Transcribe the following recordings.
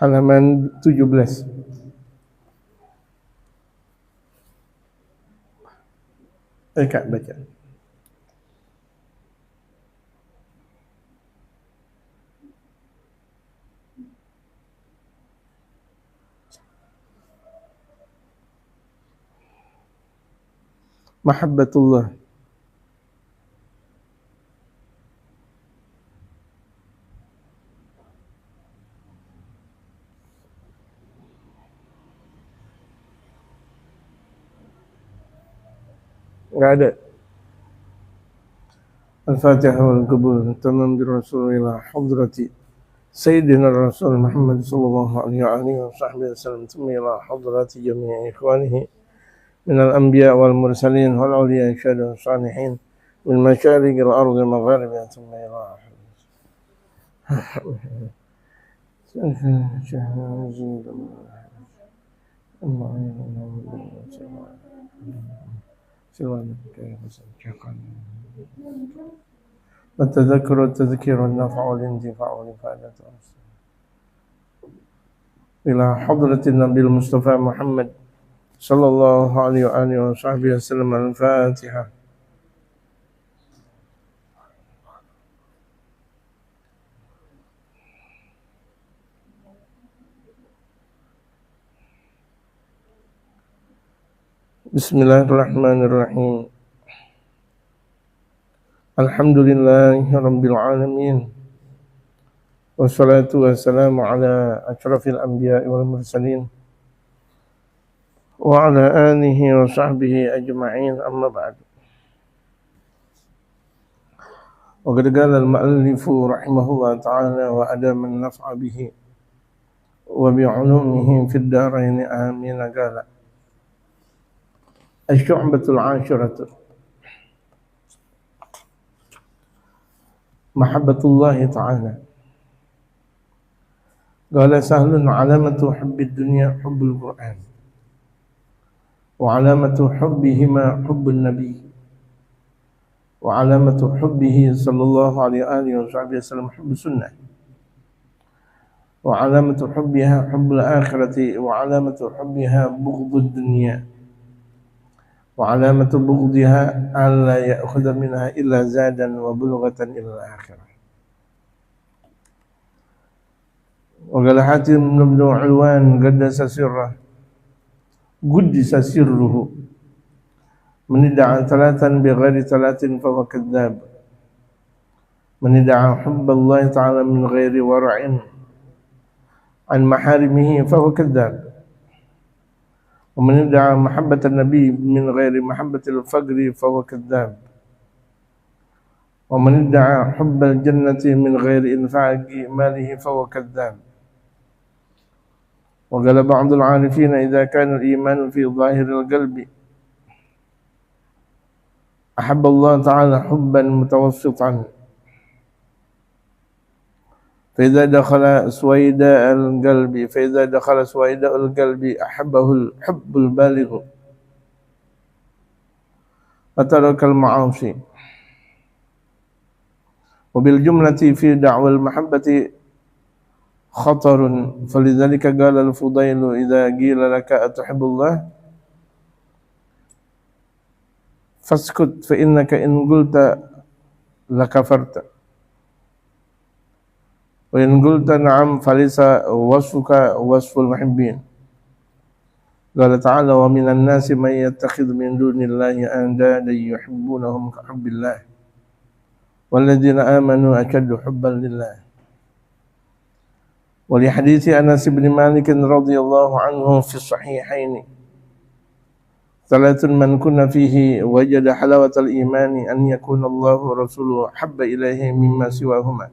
halaman 17. Kak baca. Mahabbatullah. Enggak ada. Al-Fatihah wal qabul tamam bi Rasulillah hadrati Sayyidina Rasul Muhammad sallallahu alaihi wa sahbihi wasallam thumma ila hadrati jami'i ikhwanihi min al-anbiya wal mursalin wal awliya syahada salihin min masyariqil ardi magharibiha thumma ila التذكر والتذكير والنفع والانتفاع والإفادة إلى حضرة النبي المصطفى محمد صلى الله عليه وآله وصحبه وسلم. الفاتحة. بسم الله الرحمن الرحيم. الحمد لله رب العالمين والصلاة والسلام على أشرف الأنبياء والمرسلين وعلى آله وصحبه أجمعين. أما بعد. وقد قال المؤلف رحمه الله تعالى وأدام النفع به وبعلومه في الدارين آمين. قال الشعبة العاشرة محبة الله تعالى. قال سهل علامة حب الدنيا حب القرآن وعلامة حبهما حب النبي وعلامة حبه صلى الله عليه وآله وسلم حب السنة وعلامة حبها حب الآخرة وعلامة حبها بغض الدنيا وعلامة بغضها ألا يأخذ منها إلا زادا وبلغة إلى الآخرة. وقال حاتم بن علوان قدس سره من ادعى ثلاثا بغير ثلاث فهو كذاب. من ادعى حب الله تعالى من غير ورع عن محارمه فهو كذاب. ومن ادعى محبة النبي من غير محبة الفقر فهو كذاب. ومن ادعى حب الجنة من غير إنفاق ماله فهو كذاب. وقال بعض العارفين إذا كان الإيمان في ظاهر القلب أحب الله تعالى حبا متوسطا فإذا دخل سويداء القلب أحبه الحب البالغ وترك المعاصي. وبالجملة في دعوى المحبة خطر. فلذلك قال الفضيل إذا قيل لك أتحب الله فاسكت فإنك إن قلت لكفرت وإن قلت نعم فليس وصفك وصف المحبين. قال تعالى ومن الناس من يتخذ من دون الله أندادا يحبونهم كحب الله والذين آمنوا أشد حبا لله. ولحديث أنس بن مالك رضي الله عنه في الصحيحين ثلاث من كنا فيه وجد حلاوة الإيمان أن يكون الله ورسوله أحب إليه مما سواهما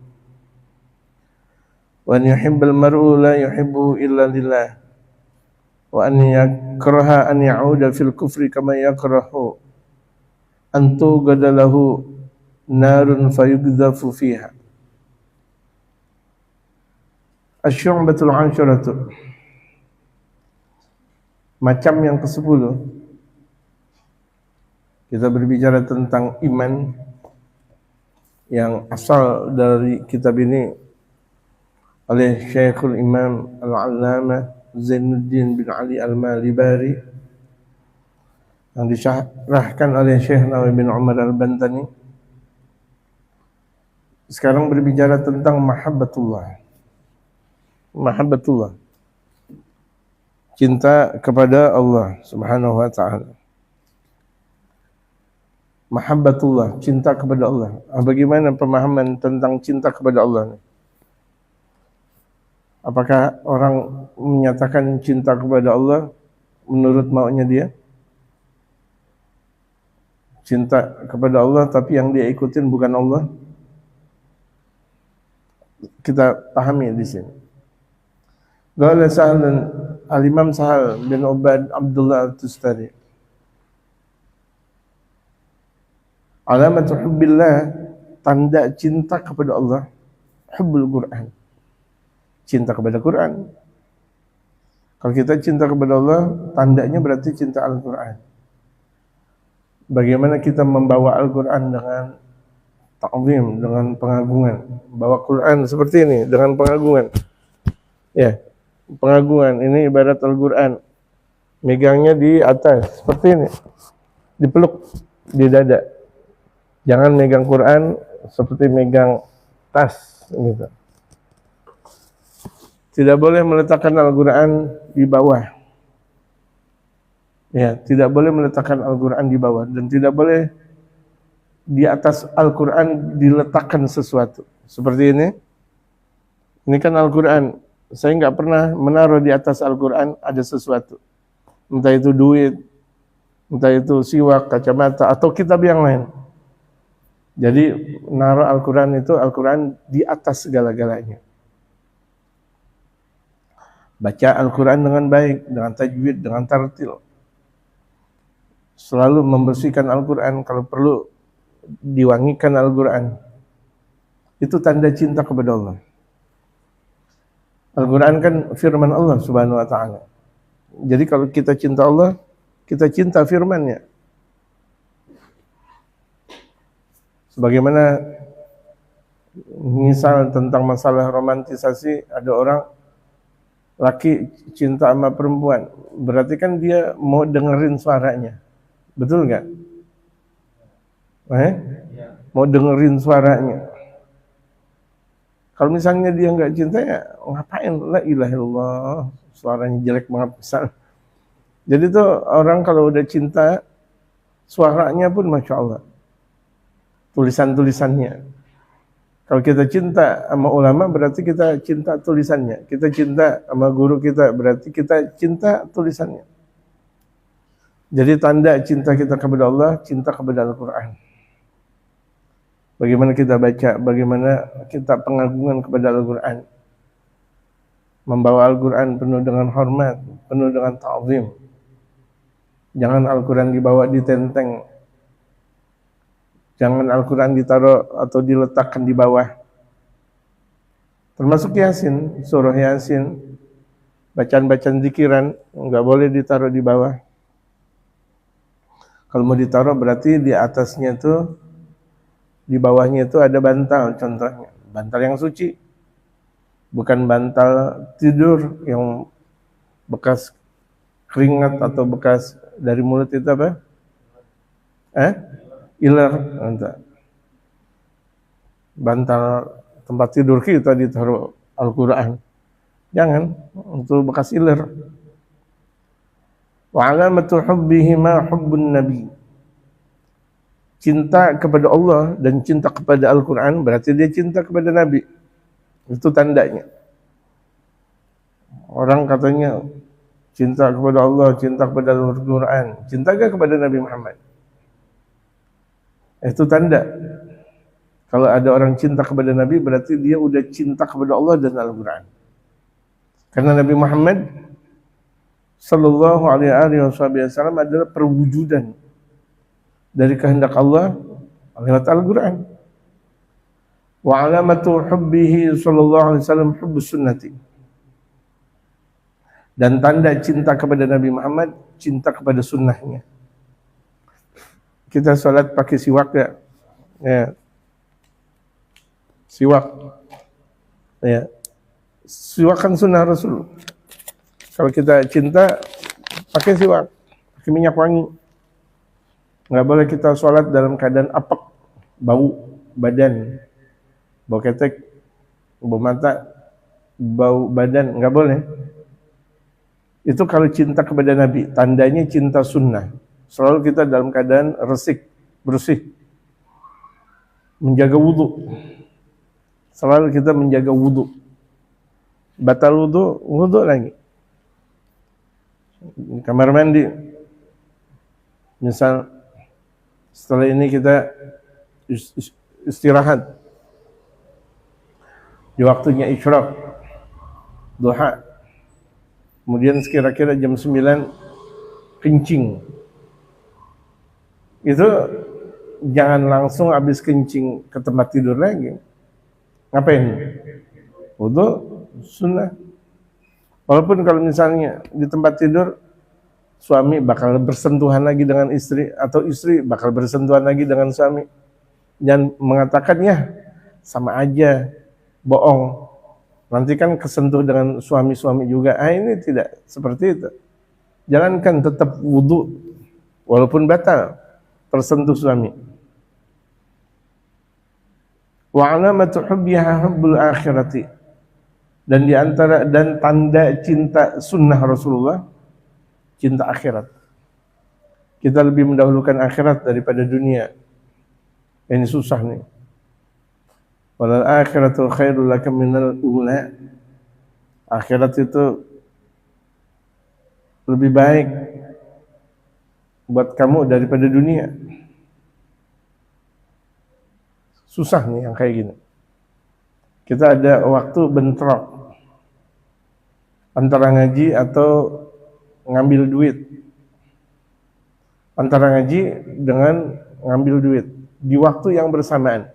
وأن يحب المرء لا يحبه إلا لله وأن يكره أن يعود في الكفر كما يكره أن توقد له نار فيقذف فيها. Asy-syu'batul 'asyratu, macam yang ke-10. Kita berbicara tentang iman yang asal dari kitab ini oleh Syekhul Imam Al-Allamah Zainuddin bin Ali Al-Malibari, yang disyarahkan oleh Syekh Nawawi bin Umar Al-Bantani. Sekarang berbicara tentang mahabbatullah. Mahabbatullah, cinta kepada Allah Subhanahu wa ta'ala. Mahabbatullah, cinta kepada Allah. Bagaimana pemahaman tentang cinta kepada Allah? Apakah orang menyatakan cinta kepada Allah menurut maunya dia? Cinta kepada Allah tapi yang dia ikutin bukan Allah? Kita pahami di sini. Qala Sa'al, Al-Imam Sahal bin Ubad Abdullah Al-Tustari, alamatu hubbillah, tanda cinta kepada Allah, hubbul Quran, cinta kepada Quran. Kalau kita cinta kepada Allah, tandanya berarti cinta Al-Quran. Bagaimana kita membawa Al-Quran dengan ta'zim, dengan pengagungan. Bawa Quran seperti ini dengan pengagungan. Ya, pengagungan. Ini ibarat Al-Quran. Megangnya di atas seperti ini, dipeluk di dada. Jangan megang Quran seperti megang tas gitu. Tidak boleh meletakkan Al-Quran di bawah. Ya, tidak boleh meletakkan Al-Quran di bawah, dan tidak boleh di atas Al-Quran diletakkan sesuatu. Seperti ini. Ini kan Al-Quran. Saya nggak pernah menaruh di atas Al-Quran ada sesuatu. Entah itu duit, entah itu siwak, kacamata, atau kitab yang lain. Jadi naruh Al-Quran itu, Al-Quran di atas segala-galanya. Baca Al-Quran dengan baik, dengan tajwid, dengan tartil. Selalu membersihkan Al-Quran, kalau perlu diwangikan Al-Quran. Itu tanda cinta kepada Allah. Al-Quran kan firman Allah Subhanahu wa ta'ala. Jadi kalau kita cinta Allah, kita cinta firman-Nya. Sebagaimana misal tentang masalah romantisasi, ada orang laki cinta sama perempuan, berarti kan dia mau dengerin suaranya. Betul nggak? Mau dengerin suaranya. Kalau misalnya dia nggak cinta, ya ngapain? La ilaha illallah, suaranya jelek banget misal. Jadi tuh orang kalau udah cinta, suaranya pun Masya Allah. Tulisan-tulisannya. Kalau kita cinta sama ulama, berarti kita cinta tulisannya. Kita cinta sama guru kita, berarti kita cinta tulisannya. Jadi tanda cinta kita kepada Allah, cinta kepada Al-Quran. Bagaimana kita baca, bagaimana kita pengagungan kepada Al-Quran. Membawa Al-Quran penuh dengan hormat, penuh dengan ta'zim. Jangan Al-Quran dibawa di tenteng. Jangan Al-Quran ditaruh atau diletakkan di bawah. Termasuk Yasin, surah Yasin, bacaan-bacaan zikiran, enggak boleh ditaruh di bawah. Kalau mau ditaruh berarti di atasnya itu, di bawahnya itu ada bantal, contohnya. Bantal yang suci. Bukan bantal tidur yang bekas keringat atau bekas dari mulut itu apa? Iler, entah. Bantal tempat tidur kita ditaruh Al-Quran. Jangan, untuk bekas iler. Wa alamatu hubbihi ma hubbun nabi. Cinta kepada Allah dan cinta kepada Al-Quran berarti dia cinta kepada Nabi. Itu tandanya. Orang katanya cinta kepada Allah, cinta kepada Al-Quran. Cinta gak kepada Nabi Muhammad? Itu tanda. Kalau ada orang cinta kepada Nabi, berarti dia udah cinta kepada Allah dan Al-Quran. Karena Nabi Muhammad Sallallahu alaihi wasallam adalah perwujudan dari kehendak Allah lewat Al-Quran. Wa alamatu hubbihi sallallahu alaihi wasallam hubbus sunnati. Dan tanda cinta kepada Nabi Muhammad, cinta kepada sunnahnya. Kita sholat pakai siwak ya? Ya. Siwak. Ya. Siwakan sunnah Rasul. Kalau kita cinta, pakai siwak, pakai minyak wangi. Nggak boleh kita sholat dalam keadaan apek, bau badan, bau ketek, bau mata, bau badan, nggak boleh. Itu kalau cinta kepada Nabi, tandanya cinta sunnah. Selalu kita dalam keadaan resik, bersih, menjaga wudhu. Selalu kita menjaga wudhu. Batal wudhu, wudhu lagi. Kamar mandi, misal setelah ini kita istirahat di waktunya isyraq, duha, kemudian sekira-kira jam 9 kencing. Itu jangan langsung habis kencing ke tempat tidur lagi. Ngapain? Wudu sunnah. Walaupun kalau misalnya di tempat tidur suami bakal bersentuhan lagi dengan istri atau istri bakal bersentuhan lagi dengan suami, jangan mengatakannya sama aja, bohong. Nanti kan kesentuh dengan suami-suami juga. Ini tidak seperti itu. Jangankan tetap wudu walaupun batal tersentuh suami. Wa alamatu hubbiha hubbul akhirati. Dan di antara dan tanda cinta sunnah Rasulullah, cinta akhirat. Kita lebih mendahulukan akhirat daripada dunia. Ini susah nih. Walal akhiratu khairul laka minal ula. Akhirat itu lebih baik buat kamu daripada dunia. Susah nih yang kayak gini. Kita ada waktu bentrok antara ngaji atau ngambil duit. Antara ngaji dengan ngambil duit di waktu yang bersamaan.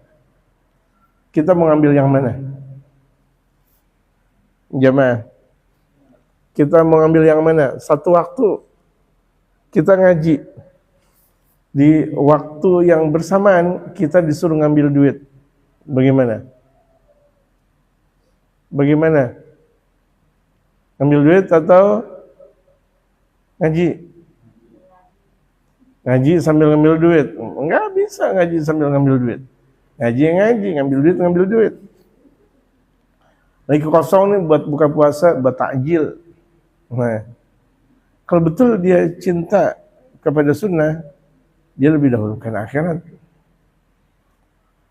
Kita mau ngambil yang mana? Jamaah. Kita mau ngambil yang mana? Satu waktu kita ngaji, di waktu yang bersamaan kita disuruh ngambil duit. Bagaimana? Bagaimana? Ngambil duit atau ngaji? Ngaji sambil ngambil duit? Enggak bisa ngaji sambil ngambil duit. Ngaji, ngambil duit. Lagi kosong nih buat buka puasa, buat takjil. Nah, kalau betul dia cinta kepada sunnah, dia lebih dahulukan akhirat.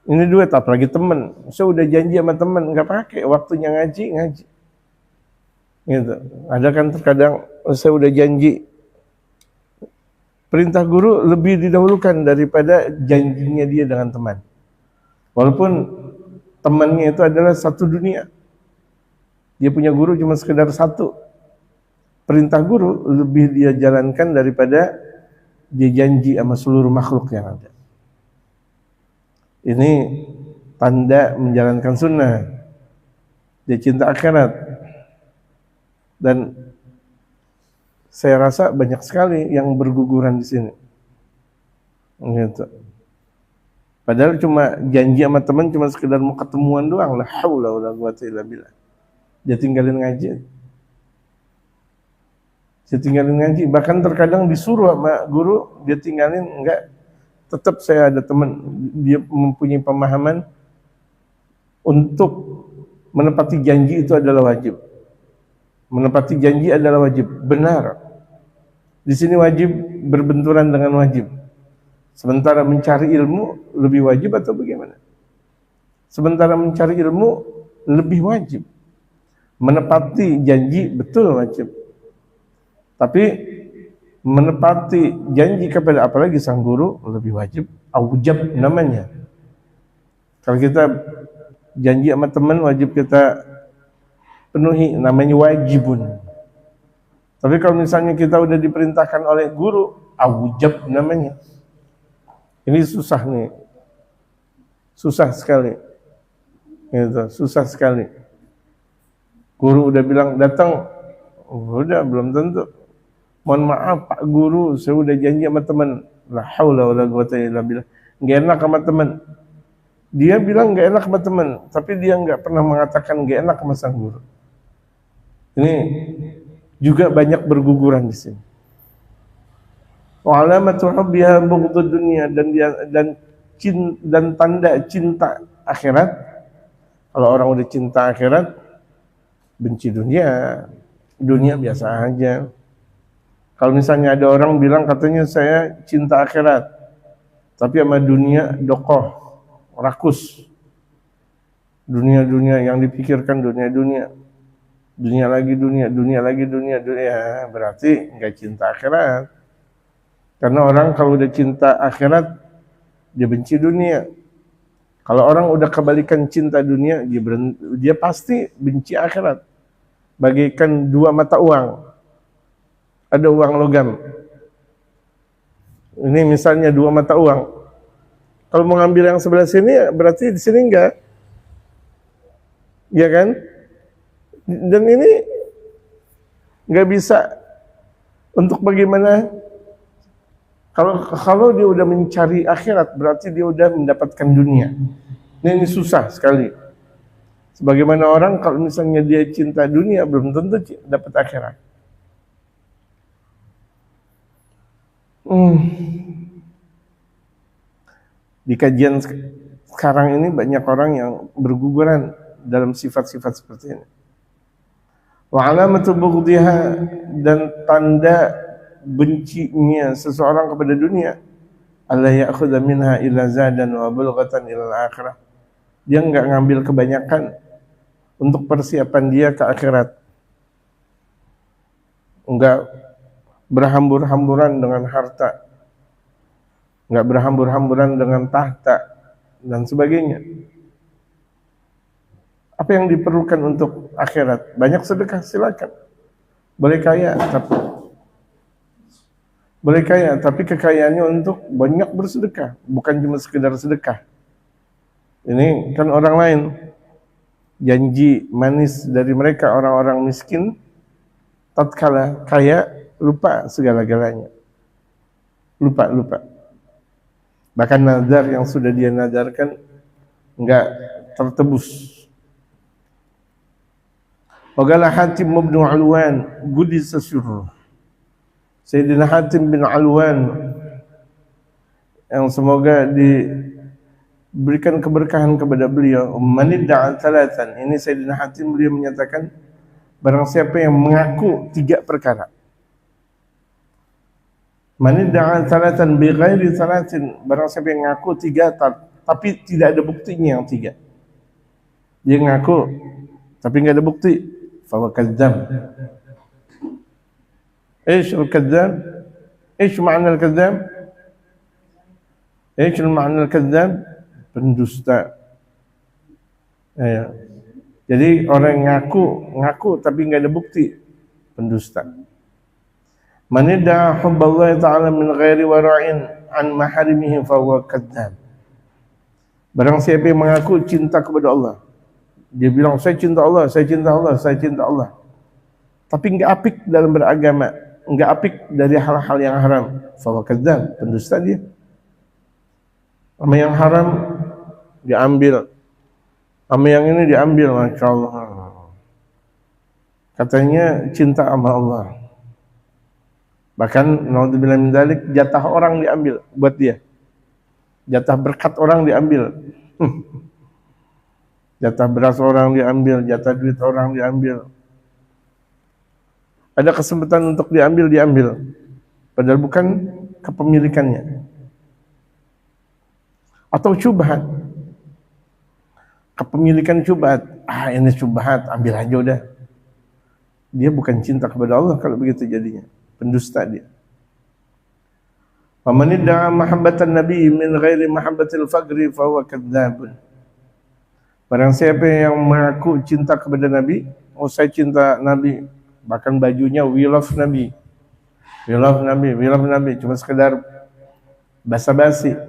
Ini duit, apalagi teman. Saya udah janji sama teman, nggak pakai, waktunya ngaji. Gitu. Ada kan terkadang saya udah janji. Perintah guru lebih didahulukan daripada janjinya dia dengan teman. Walaupun temannya itu adalah satu dunia. Dia punya guru cuma sekedar satu. Perintah guru lebih dia jalankan daripada dia janji sama seluruh makhluk yang ada. Ini tanda menjalankan sunnah. Dia cinta akhirat. Dan saya rasa banyak sekali yang berguguran di sini. Gitu. Padahal cuma janji sama teman, cuma sekedar mau ketemuan doang. La haula wala quwata illa billah. Dia tinggalin ngaji. Bahkan terkadang disuruh sama guru, dia tinggalin, enggak. Tetap saya ada teman, dia mempunyai pemahaman untuk menepati janji itu adalah wajib. Menepati janji adalah wajib. Benar. Di sini wajib berbenturan dengan wajib. Sementara mencari ilmu lebih wajib atau bagaimana? Sementara mencari ilmu lebih wajib. Menepati janji betul wajib. Tapi menepati janji kepada apalagi sang guru lebih wajib, aujab namanya. Kalau kita janji sama teman wajib kita penuhi, namanya wajibun. Tapi kalau misalnya kita udah diperintahkan oleh guru, aujab namanya. Ini susah nih. Susah sekali. Gitu, susah sekali. Guru udah bilang datang, udah belum tentu. Mohon maaf Pak Guru, saya udah janji sama teman. La haula wala quwata illa billah. Enggak enak sama teman. Dia bilang enggak enak sama teman, tapi dia enggak pernah mengatakan enggak enak sama sang guru. Ini juga banyak berguguran di sini. Wa alamatu hubbiha bughdud dunya, dan tanda cinta akhirat. Kalau orang udah cinta akhirat, benci dunia. Dunia biasa aja. Kalau misalnya ada orang bilang katanya saya cinta akhirat, tapi sama dunia dokoh, rakus. Dunia-dunia yang dipikirkan dunia-dunia. Dunia lagi dunia, berarti nggak cinta akhirat. Karena orang kalau udah cinta akhirat, dia benci dunia. Kalau orang udah kebalikan cinta dunia, dia pasti benci akhirat. Bagaikan dua mata uang. Ada uang logam. Ini misalnya dua mata uang. Kalau mau ngambil yang sebelah sini, berarti di sini enggak. Ya kan? Dan ini enggak bisa. Untuk bagaimana? Kalau dia udah mencari akhirat, berarti dia udah mendapatkan dunia. Ini susah sekali. Sebagaimana orang kalau misalnya dia cinta dunia, belum tentu dapat akhirat. Di kajian sekarang ini banyak orang yang berguguran dalam sifat-sifat seperti ini. Wa alamatu bughdhiha, dan tanda bencinya seseorang kepada dunia, alla ya'khudha minha illa zadan wa bulghatan ila al-akhirah. Dia enggak ngambil kebanyakan untuk persiapan dia ke akhirat. Enggak berhambur-hamburan dengan harta, enggak berhambur-hamburan dengan tahta dan sebagainya. Apa yang diperlukan untuk akhirat? Banyak sedekah, silakan. Boleh kaya, tapi kekayaannya untuk banyak bersedekah, bukan cuma sekedar sedekah. Ini kan orang lain, janji manis dari mereka orang-orang miskin, tatkala kaya lupa segala-galanya. Lupa. Bahkan nazar yang sudah dia nadarkan enggak tertebus. Waqala Hatim bin Alwan gudis asyurr. Sayyidina Hatim bin Alwan yang semoga diberikan keberkahan kepada beliau, manidda'a thalathan. Ini Sayyidina Hatim, beliau menyatakan barang siapa yang mengaku 3 perkara. Manidda'a thalathan bi ghairi thalathin, barang siapa yang mengaku 3 tapi tidak ada buktinya yang 3. Dia ngaku tapi enggak ada bukti, fa huwa kadzdzab. ايش الكذاب؟ ايش معنى الكذاب؟ ايش معنى الكذاب؟ Pendusta. Ya. Jadi orang ngaku tapi enggak ada bukti, pendusta. Man idda'a hubballahi ta'ala min ghairi wara'in an maharimihi fa huwa kadzdzab. Barang siapa yang mengaku cinta kepada Allah, dia bilang saya cinta Allah, tapi enggak apik dalam beragama, enggak apik dari hal-hal yang haram, fa huwa kadzdzab, pendusta dia. Sama yang haram diambil, sama yang ini diambil, Masya Allah. Katanya cinta sama Allah. Bahkan naudzubillah min dzalik, jatah orang diambil buat dia. Jatah berkat orang diambil. Jatah beras orang diambil, jatah duit orang diambil. Ada kesempatan untuk diambil, padahal bukan kepemilikannya. Atau syubhat, kepemilikan syubhat. Ini syubhat, ambil aja udah. Dia bukan cinta kepada Allah kalau begitu jadinya, pendusta dia. Wa man idda'a mahabbatan nabi min ghairi mahabbatil faqri fa huwa kadzdzab. Barang siapa yang mengaku cinta kepada Nabi, saya cinta Nabi, bahkan bajunya we love Nabi, cuma sekedar basa-basi.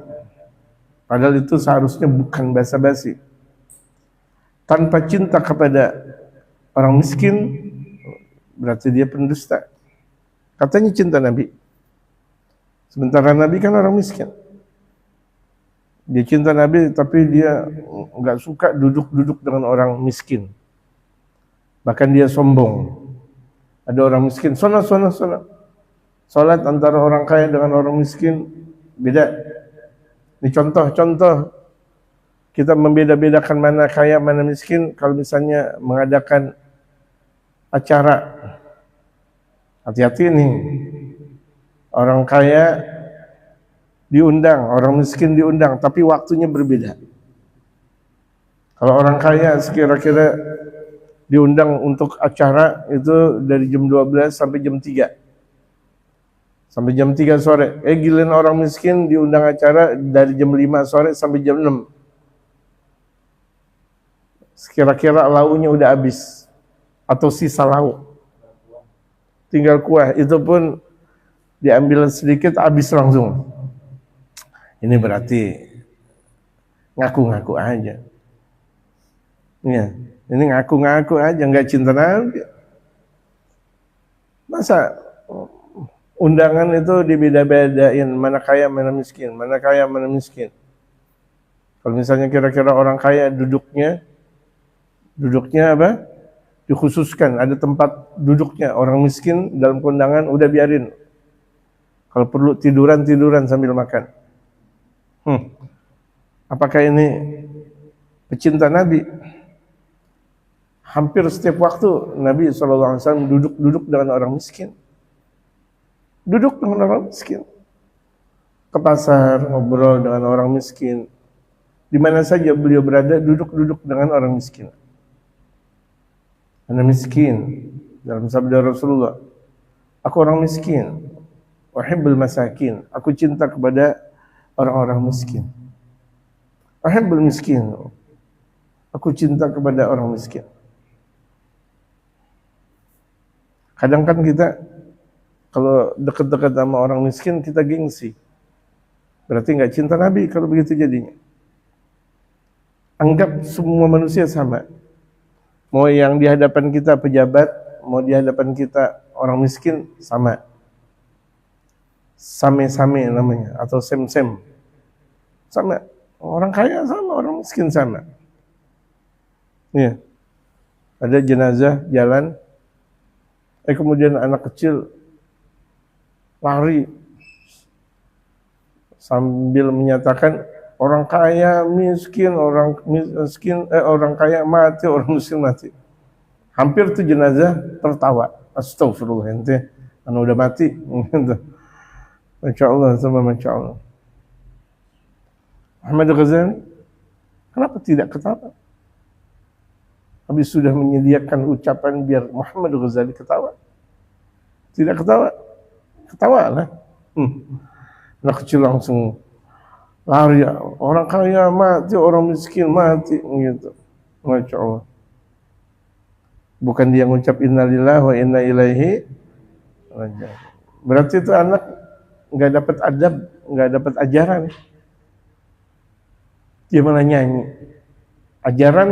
Padahal itu seharusnya bukan basa-basi. Tanpa cinta kepada orang miskin, berarti dia pendusta. Katanya cinta Nabi, sementara Nabi kan orang miskin. Dia cinta Nabi, tapi dia enggak suka duduk-duduk dengan orang miskin. Bahkan dia sombong. Ada orang miskin, sono. Salat antara orang kaya dengan orang miskin beda. Ini contoh-contoh kita membeda-bedakan mana kaya, mana miskin. Kalau misalnya mengadakan acara, hati-hati nih. Orang kaya diundang, orang miskin diundang, tapi waktunya berbeda. Kalau orang kaya sekira-kira diundang untuk acara itu dari jam 12 sampai jam 3. Sampai jam 3 sore. Giliran orang miskin diundang acara dari jam 5 sore sampai jam 6. Sekira-kira launya udah habis atau sisa lauk. Tinggal kuah, itu pun diambil sedikit habis langsung. Ini berarti ngaku-ngaku aja. Ya, ini ngaku-ngaku aja, nggak cinta Nabi. Masa undangan itu dibeda-bedain, mana kaya, mana miskin, mana kaya, mana miskin. Kalau misalnya kira-kira orang kaya duduknya apa? Dikhususkan, ada tempat duduknya. Orang miskin dalam kondangan udah biarin. Kalau perlu tiduran sambil makan. Apakah ini pecinta Nabi? Hampir setiap waktu Nabi SAW duduk dengan orang miskin. Duduk dengan orang miskin. Ke pasar, ngobrol dengan orang miskin. Di mana saja beliau berada, duduk dengan orang miskin. Ana miskin. Dalam sabda Rasulullah, aku orang miskin. Uhibbul masakin. Aku cinta kepada orang-orang miskin. Uhibbul miskin. Aku cinta kepada orang miskin. Kadang kan kita kalau dekat-dekat sama orang miskin kita gengsi. Berarti nggak cinta Nabi kalau begitu jadinya. Anggap semua manusia sama. Mau yang di hadapan kita pejabat, mau di hadapan kita orang miskin, sama. Same-same namanya, atau sem-sem. Sama. Orang kaya sama, orang miskin sama. Iya. Ada jenazah jalan, kemudian anak kecil lari sambil menyatakan orang kaya miskin, orang kaya mati, orang miskin mati. Hampir tuh jenazah tertawa. Astagfirullah, ente anu udah mati. Masya Allah, sama Masya Allah. Ahmad Ghazali, kenapa tidak ketawa? Habis sudah menyediakan ucapan biar Muhammad Ghazali ketawa. Tidak ketawa. Ketawa lah. Anak kecil langsung lari. Orang kaya mati, orang miskin mati. Gitu. Masya Allah. Bukan dia ngucap innalillahi wa inna ilaihi raji'un. Berarti itu anak nggak dapat adab, nggak dapat ajaran. Dia malah nyanyi. Ajaran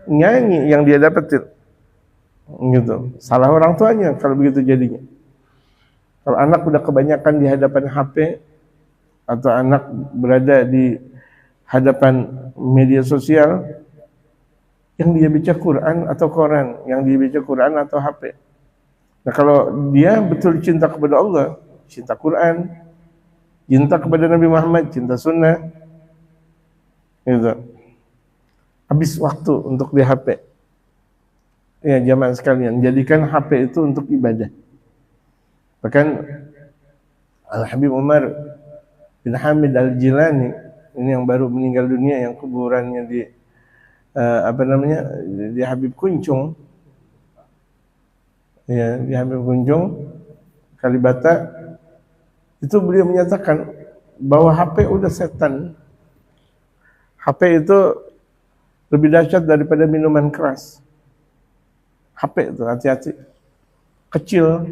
nyanyi yang dia dapetin. Gitu. Salah orang tuanya kalau begitu jadinya. Kalau anak udah kebanyakan di hadapan HP atau anak berada di hadapan media sosial, yang dia baca Quran atau koran, yang dia baca Quran atau HP. Nah kalau dia betul cinta kepada Allah, cinta Quran, cinta kepada Nabi Muhammad, cinta sunnah, gitu. Habis waktu untuk di HP. Ya jamaah sekalian, jadikan HP itu untuk ibadah. Bahkan Al-Habib Umar bin Hamid Al-Jilani, ini yang baru meninggal dunia, yang kuburannya di di Habib Kuncung, ya di Habib Kuncung Kalibata, itu beliau menyatakan bahwa HP udah setan. HP itu lebih dahsyat daripada minuman keras. HP itu hati-hati, kecil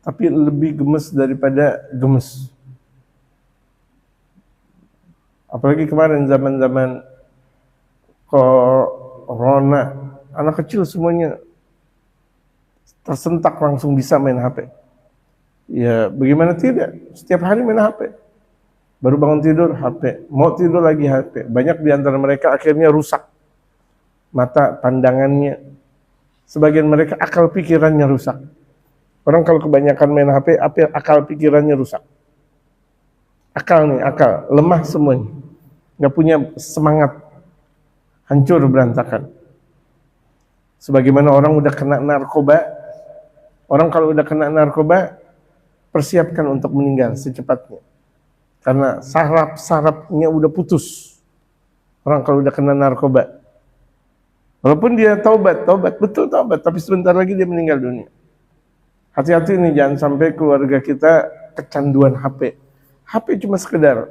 tapi lebih gemes daripada gemes. Apalagi kemarin zaman-zaman corona, anak kecil semuanya tersentak langsung bisa main HP. Ya bagaimana tidak? Setiap hari main HP. Baru bangun tidur HP, mau tidur lagi HP. Banyak di antara mereka akhirnya rusak mata pandangannya. Sebagian mereka akal pikirannya rusak. Orang kalau kebanyakan main HP, akal pikirannya rusak. Akal lemah semuanya. Nggak punya semangat, hancur berantakan. Sebagaimana orang udah kena narkoba, orang kalau udah kena narkoba, persiapkan untuk meninggal secepatnya. Karena saraf-sarafnya udah putus. Orang kalau udah kena narkoba. Walaupun dia taubat, betul taubat, tapi sebentar lagi dia meninggal dunia. Hati-hati nih, jangan sampai keluarga kita kecanduan HP. HP cuma sekedar.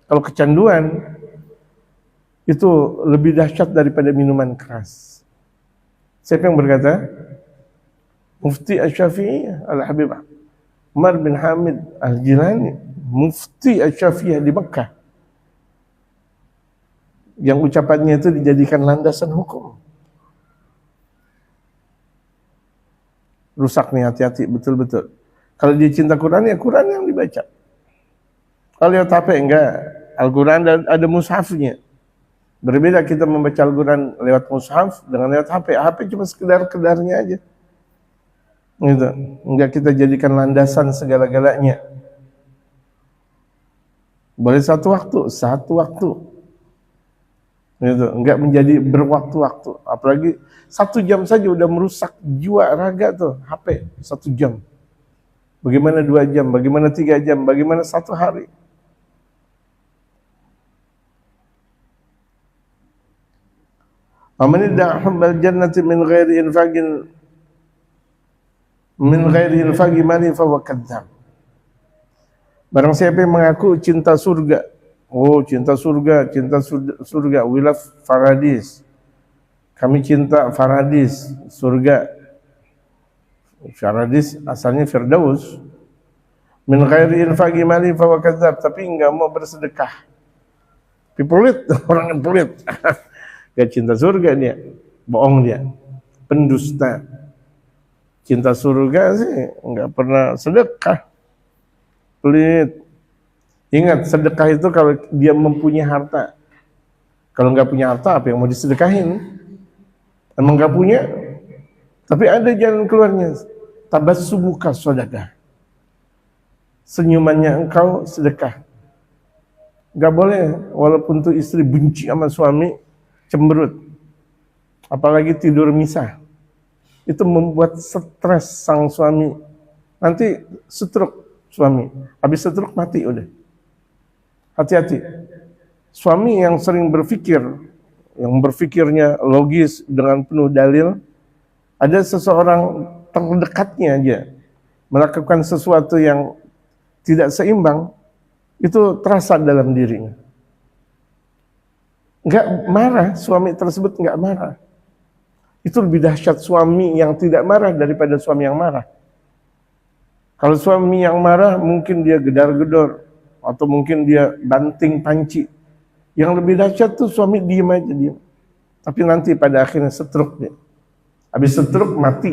Kalau kecanduan, itu lebih dahsyat daripada minuman keras. Siapa yang berkata? Mufti Asy-Syafi'iyah Al-Habib Umar bin Hamid Al-Jilani, Mufti Asy-Syafi'iyah di Mekah, yang ucapannya itu dijadikan landasan hukum. Rusak nih, hati-hati betul-betul. Kalau dia cinta Quran, ya Quran yang dibaca. Kalau lihat HP enggak, Al-Quran ada mushafnya. Berbeda kita membaca Al-Quran lewat mushaf dengan lewat HP. HP cuma sekedar-kedarnya aja. Gitu. Enggak kita jadikan landasan segala-galanya. Boleh satu waktu. Gitu. Enggak menjadi berwaktu-waktu. Apalagi 1 jam saja udah merusak jiwa raga tuh, HP 1 jam. Bagaimana 2 jam, bagaimana 3 jam, bagaimana 1 hari. Aman idda hubbal jannati min ghairi infaqi mali fa huwa kadzdzab. Barang siapa yang mengaku cinta surga, cinta surga, we love Paradise. Kami cinta Paradise, surga. Paradise asalnya Firdaus. Min ghairi infaqi mali fa huwa kadzdzab, tapi enggak mau bersedekah. Pelit, orang yang pelit. Gak cinta surga dia, bohong dia, pendusta. Cinta surga sih nggak pernah sedekah, pelit. Ingat, sedekah itu kalau dia mempunyai harta. Kalau nggak punya harta, apa yang mau disedekahin? Emang nggak punya, tapi ada jalan keluarnya. Tabassumuka sedekah, senyumannya engkau sedekah. Nggak boleh, walaupun tuh istri benci sama suami, cemberut, apalagi tidur misah, itu membuat stres sang suami. Nanti stroke suami, habis stroke mati udah. Hati-hati. Suami yang sering berpikir, yang berpikirnya logis dengan penuh dalil, ada seseorang terdekatnya aja melakukan sesuatu yang tidak seimbang, itu terasa dalam dirinya. Enggak marah, suami tersebut enggak marah. Itu lebih dahsyat suami yang tidak marah daripada suami yang marah. Kalau suami yang marah, mungkin dia gedar-gedor, atau mungkin dia banting panci. Yang lebih dahsyat tuh suami diem aja, diem. Tapi nanti pada akhirnya stroke dia. Habis stroke mati.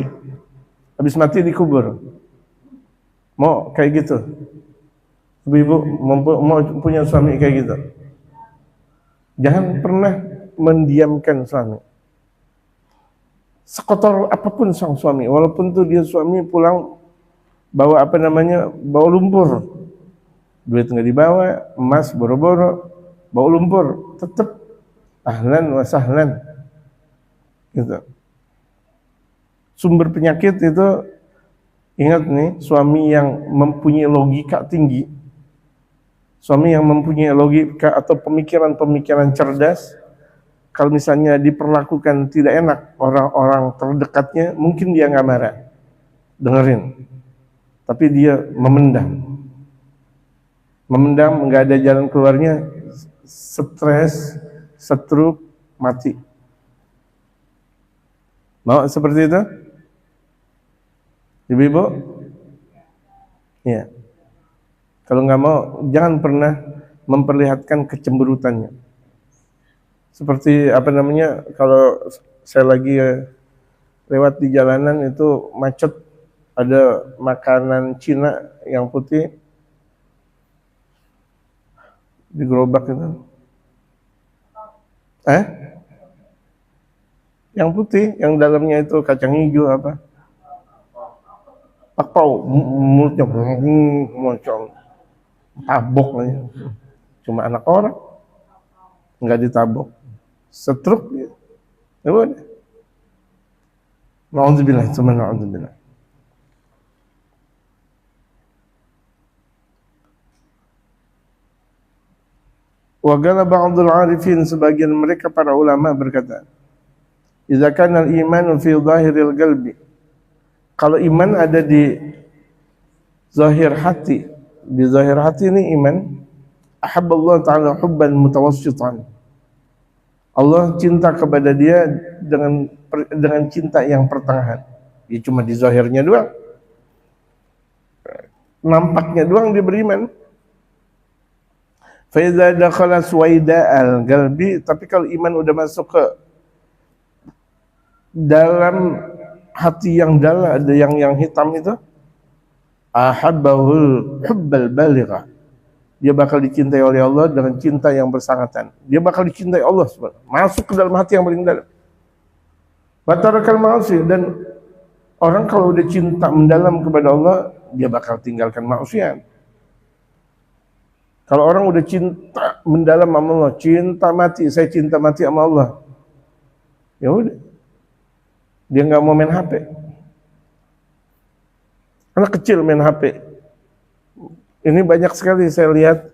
Habis mati dikubur. Mau kayak gitu? Ibu-ibu mau punya suami kayak gitu? Jangan pernah mendiamkan suami. Sekotor apapun sang suami, walaupun tuh dia suami pulang bawa bawa lumpur, duit nggak dibawa, emas boro-boro, bawa lumpur, tetap ahlan wa sahlan. Gitu. Sumber penyakit itu, ingat nih, suami yang mempunyai logika tinggi, suami yang mempunyai logika atau pemikiran-pemikiran cerdas, kalau misalnya diperlakukan tidak enak orang-orang terdekatnya, mungkin dia nggak marah, dengerin, tapi dia memendam, nggak ada jalan keluarnya, stres, stroke, mati. Mau seperti itu? Ibu-ibu? Ya. Kalau nggak mau, jangan pernah memperlihatkan kecemberutannya. Seperti kalau saya lagi lewat di jalanan itu macet, ada makanan Cina yang putih di gerobak itu. Yang putih, yang dalamnya itu kacang hijau apa? Takau mulutnya, Masya Allah, tabok aja. Cuma anak orang, nggak ditabok, setruk dia. Ya udah. Na'udzubillah, cuma na'udzubillah. Wa qala ba'dul 'arifin, sebagian mereka para ulama berkata, idza kana al-imanu fi zahiril qalbi, kalau iman ada di zahir hati, di zahir hati ini iman, ahabballahu ta'ala hubban mutawassitan, Allah cinta kepada dia dengan cinta yang pertengahan. Ya cuma di zahirnya doang, nampaknya doang dia beriman. Fa idza dakhala suwaida'al qalbi, tapi kalau iman udah masuk ke dalam hati yang dalam, ada yang hitam itu, ahabbahul hubbal baligha, dia bakal dicintai oleh Allah dengan cinta yang bersangatan. Dia bakal dicintai Allah subhanahu, masuk ke dalam hati yang paling dalam. Batarakal ma'asi, dan orang kalau udah cinta mendalam kepada Allah, dia bakal tinggalkan maksiat. Kalau orang udah cinta mendalam sama Allah, cinta mati, saya cinta mati sama Allah, ya udah, dia nggak mau main HP. Anak kecil main HP. Ini banyak sekali saya lihat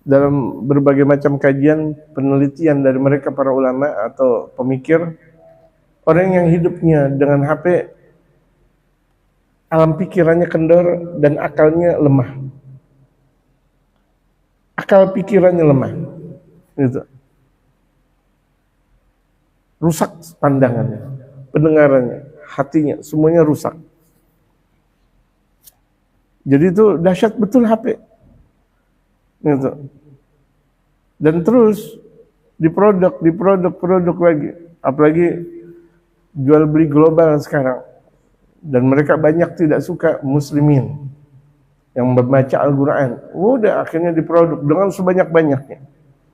dalam berbagai macam kajian penelitian dari mereka para ulama atau pemikir, orang yang hidupnya dengan HP, alam pikirannya kendor dan akalnya lemah. Akal pikirannya lemah, gitu. Rusak pandangannya, pendengarannya, hatinya, semuanya rusak. Jadi itu dahsyat betul HP, gitu. Dan terus diproduk lagi, apalagi jual beli global sekarang. Dan mereka banyak tidak suka muslimin yang membaca Al-Quran, udah akhirnya diproduk dengan sebanyak-banyaknya.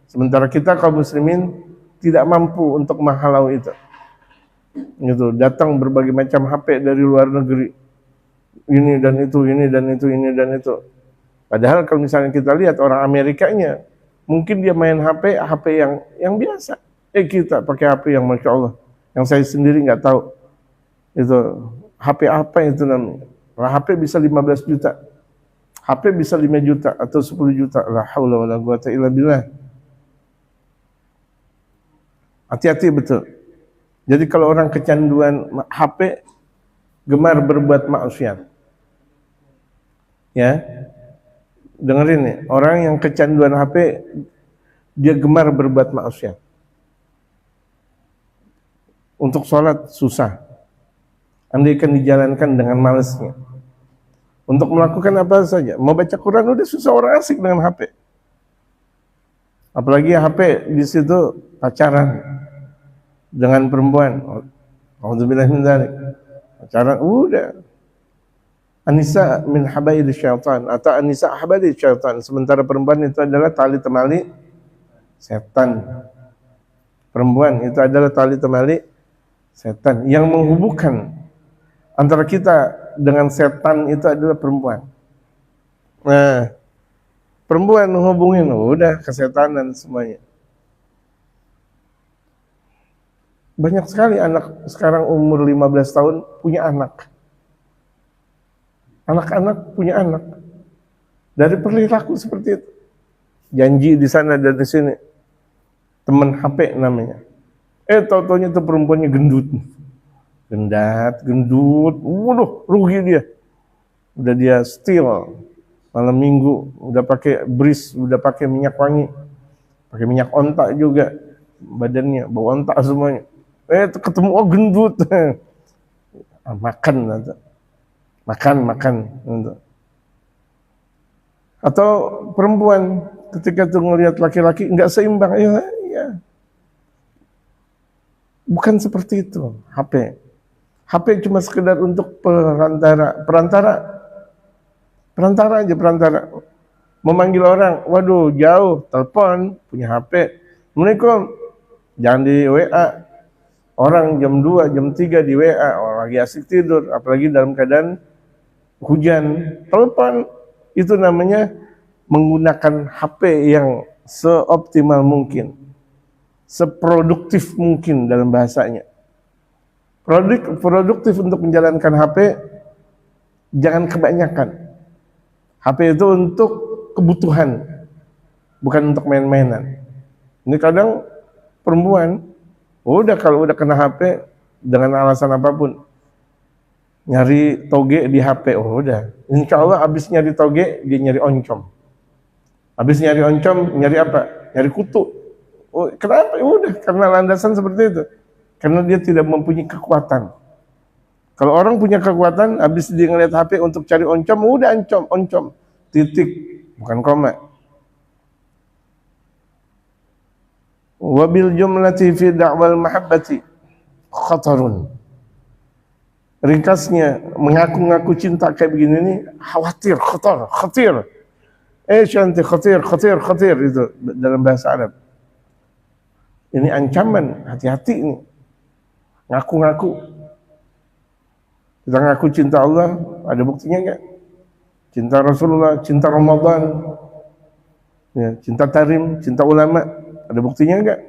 Sementara kita kaum muslimin tidak mampu untuk menghalau itu. Gitu, datang berbagai macam HP dari luar negeri, ini dan itu, ini dan itu, ini dan itu. Padahal kalau misalnya kita lihat orang Amerikanya, mungkin dia main HP yang biasa. Kita pakai HP yang Masya Allah, yang saya sendiri nggak tahu itu HP apa itu namanya. HP bisa 15 juta. HP bisa 5 juta atau 10 juta. La haula wala quwata illa billah. Hati-hati betul. Jadi kalau orang kecanduan HP, gemar berbuat maksiat. Ya. Dengerin nih, orang yang kecanduan HP, dia gemar berbuat maksiat. Untuk sholat susah. Andaikan dijalankan dengan malasnya. Untuk melakukan apa saja, mau baca Quran udah susah, orang asik dengan HP. Apalagi HP di situ pacaran dengan perempuan. Alhamdulillah min dzalik. Pacaran udah. Anisa min habail syaitan atau anisa habail syaitan. Sementara perempuan itu adalah tali temali setan. Perempuan itu adalah tali temali setan. Yang menghubungkan antara kita dengan setan itu adalah perempuan. Nah, perempuan menghubungin, udah kesetanan semuanya. Banyak sekali anak sekarang umur 15 tahun punya anak. Anak-anak punya anak. Dari perilaku seperti itu. Janji di sana dan di sini. Teman HP namanya. Tau-taunya tuh perempuannya gendut. Gendut, waduh, rugi dia. Udah dia steal malam minggu, udah pakai bris, udah pakai minyak wangi, pakai minyak onta juga, badannya bau onta semuanya. Ketemu gendut, makan. Atau perempuan ketika tuh ngelihat laki-laki nggak seimbang, ya. Bukan seperti itu. HP cuma sekedar untuk perantara aja. Memanggil orang, waduh jauh, telepon, punya HP. Assalamualaikum, jangan di WA. Orang jam 2, jam 3 di WA, orang lagi asik tidur, apalagi dalam keadaan hujan, telepon. Itu namanya menggunakan HP yang seoptimal mungkin, seproduktif mungkin dalam bahasanya. Produktif untuk menjalankan HP, jangan kebanyakan. HP itu untuk kebutuhan, bukan untuk main-mainan. Ini kadang perempuan, kalau udah kena HP dengan alasan apapun, nyari toge di HP, udah. Insya Allah abis nyari toge, dia nyari oncom. Abis nyari oncom, nyari apa? Nyari kutu. Kenapa? Udah, karena landasan seperti itu. Karena dia tidak mempunyai kekuatan. Kalau orang punya kekuatan, habis dia ngeliat HP untuk cari oncom, udah oncom, titik, bukan koma. Wabil jumlati fi da'wal mahabbati khatarun. Ringkasnya, mengaku-ngaku cinta kayak begini nih, khawatir, khatir. Syanti khatir itu dalam bahasa Arab. Ini ancaman, hati-hati ini. Ngaku-ngaku. Kita ngaku cinta Allah, ada buktinya enggak? Cinta Rasulullah, cinta Ramadan, ya, cinta tarim, cinta ulama, ada buktinya enggak?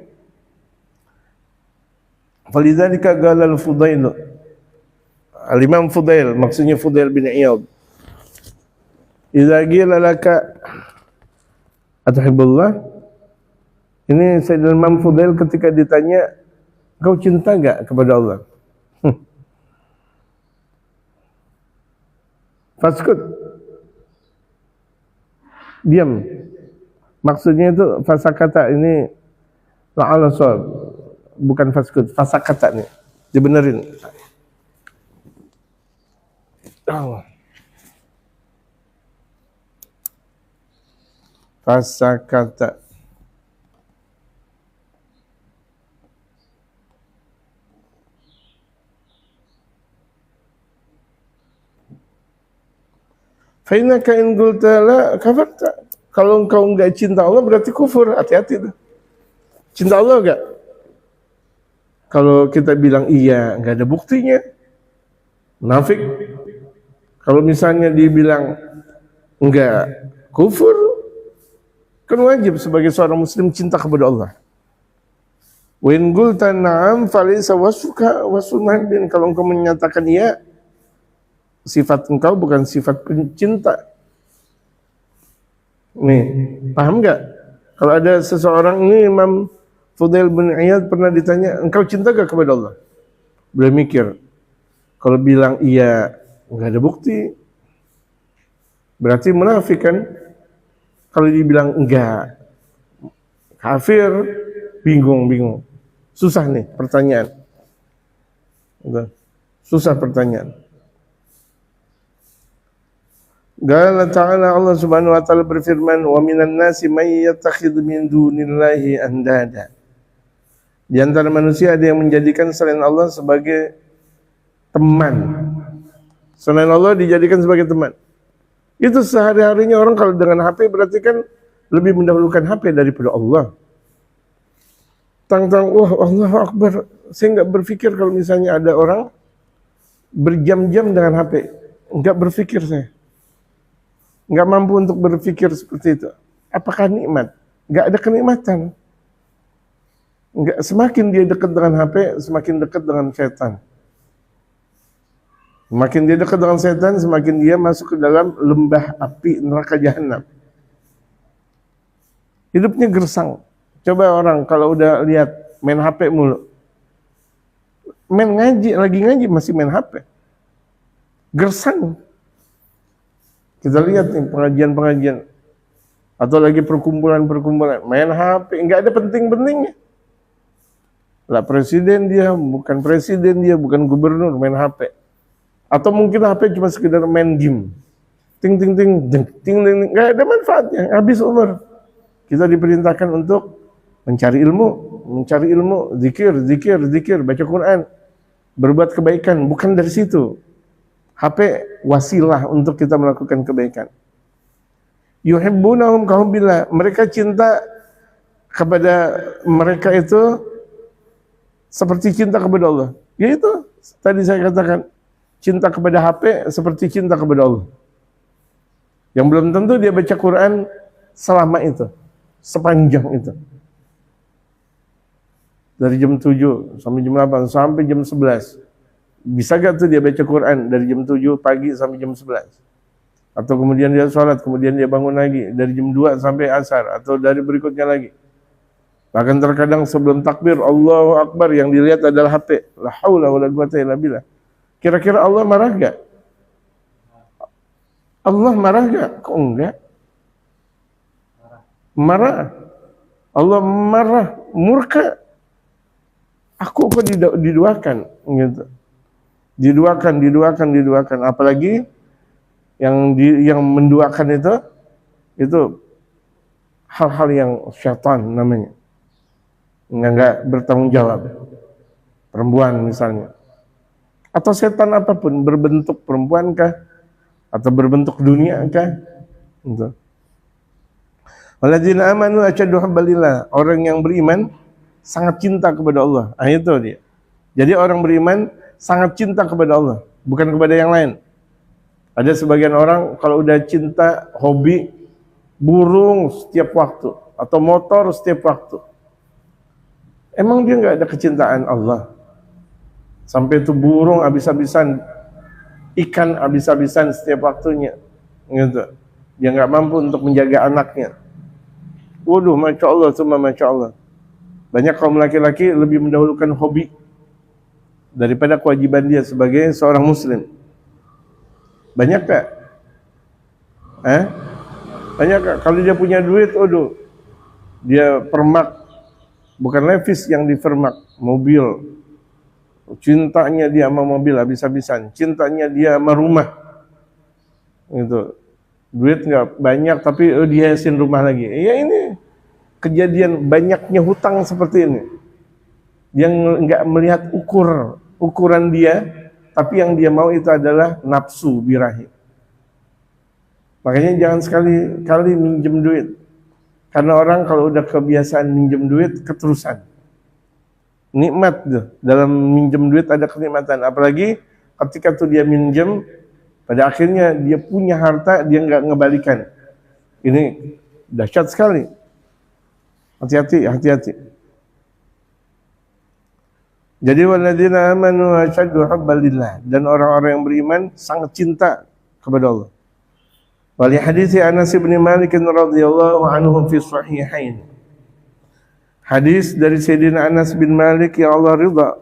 Falidzalika qala al-Fudail. Al-Imam Fudail, maksudnya Fudail bin Iyad. Idza qila laka atuhibbullah. Ini Sayyidina Imam Fudail ketika ditanya, kau cinta enggak kepada Allah? Faskut, diam. Maksudnya itu fasakata ini la'ala shawab, bukan faskut, fasakata nih, dibenerin. Fasakata. Fainaka in qulta la kafarta. Kalau engkau enggak cinta Allah berarti kufur. Hati-hati tuh. Cinta Allah enggak? Kalau kita bilang iya, enggak ada buktinya. Munafik. Kalau misalnya dibilang enggak, kufur. Kan wajib sebagai seorang muslim cinta kepada Allah. Wa in qulta na'am falaysa wasfuka wasful muhibbin. Kalau engkau menyatakan iya, sifat engkau bukan sifat pencinta. Nih, paham nggak? Kalau ada seseorang ini, Imam Fudail bin Iyad pernah ditanya, engkau cinta gak kepada Allah? Boleh mikir. Kalau bilang iya, nggak ada bukti, berarti munafik kan? Kalau dibilang enggak, kafir, bingung. Susah nih pertanyaan. Susah pertanyaan. Qala ta'ala, Allah Subhanahu wa taala berfirman, "Wa minan nasi may yattakhidhu min dunillahi andada." Di antara manusia ada yang menjadikan selain Allah sebagai teman. Selain Allah dijadikan sebagai teman. Itu sehari-harinya orang kalau dengan HP berarti kan lebih mendahulukan HP daripada Allah. Tang-tang, wah Allahu Akbar. Saya enggak berpikir kalau misalnya ada orang berjam-jam dengan HP. Enggak berpikir saya. Enggak mampu untuk berpikir seperti itu. Apakah nikmat? Enggak ada kenikmatan. Enggak, semakin dia dekat dengan HP, semakin dekat dengan setan. Semakin dia dekat dengan setan, semakin dia masuk ke dalam lembah api neraka jahanam. Hidupnya gersang. Coba orang kalau udah lihat main HP mulu. Main ngaji, lagi ngaji masih main HP. Gersang. Kita lihat nih pengajian-pengajian atau lagi perkumpulan-perkumpulan main HP, enggak ada penting-pentingnya. Lah presiden dia, bukan presiden dia, bukan gubernur, main HP. Atau mungkin HP cuma sekedar main game. Ting, enggak ada manfaatnya, habis umur. Kita diperintahkan untuk mencari ilmu, zikir, baca Quran, berbuat kebaikan, bukan dari situ. HP wasilah untuk kita melakukan kebaikan. Yuhibbunahum kahubbillah. Mereka cinta kepada mereka itu seperti cinta kepada Allah. Yaitu tadi saya katakan, cinta kepada HP seperti cinta kepada Allah. Yang belum tentu dia baca Quran selama itu, sepanjang itu. Dari jam 7 sampai jam 8 sampai jam 11. Bisa gak tuh dia baca Quran dari jam 7 pagi sampai jam 11? Atau kemudian dia sholat, kemudian dia bangun lagi dari jam 2 sampai asar, atau dari berikutnya lagi. Bahkan terkadang sebelum takbir Allahu Akbar yang dilihat adalah HP. La haula wala quwata illa billah. Kira-kira Allah marah gak? Allah marah gak? Kok enggak? Marah. Allah marah, murka. Aku kok diduakan gitu. Diduakan. Apalagi yang menduakan itu hal-hal yang syaitan namanya. Enggak bertanggung jawab. Perempuan misalnya. Atau setan apapun, berbentuk perempuan kah? Atau berbentuk dunia kah? Gitu. Walladzina amanu asyaddu hubbalillah. Orang yang beriman sangat cinta kepada Allah. Itu dia. Jadi orang beriman sangat cinta kepada Allah, bukan kepada yang lain. Ada sebagian orang kalau udah cinta, hobi burung setiap waktu atau motor setiap waktu. Emang dia nggak ada kecintaan Allah? Sampai itu burung habis-habisan, ikan habis-habisan setiap waktunya, gitu. Dia nggak mampu untuk menjaga anaknya. Waduh, masya Allah, semua masya Allah. Banyak kaum laki-laki lebih mendahulukan hobi daripada kewajiban dia sebagai seorang muslim. Banyak tak? Banyak tak? Kalau dia punya duit, aduh, dia permak, bukan levis yang dipermak, mobil. Cintanya dia sama mobil habis-habisan, cintanya dia sama rumah. Gitu. Duit nggak banyak, tapi dia hiasin rumah lagi. Ya ini kejadian banyaknya hutang seperti ini. Yang nggak melihat ukuran dia, tapi yang dia mau itu adalah nafsu birahi. Makanya jangan sekali-kali minjem duit. Karena orang kalau udah kebiasaan minjem duit, keterusan. Nikmat tuh. Dalam minjem duit ada kenikmatan. Apalagi ketika tuh dia minjem, pada akhirnya dia punya harta, dia nggak ngebalikan. Ini dahsyat sekali. Hati-hati. Jadi walladzina amanu asyaddu hubbalillah, dan orang-orang yang beriman sangat cinta kepada Allah. Wali hadits Anas bin Malik radhiyallahu anhu fi sahihain. Hadis dari Sayyidina Anas bin Malik yang Allah ridha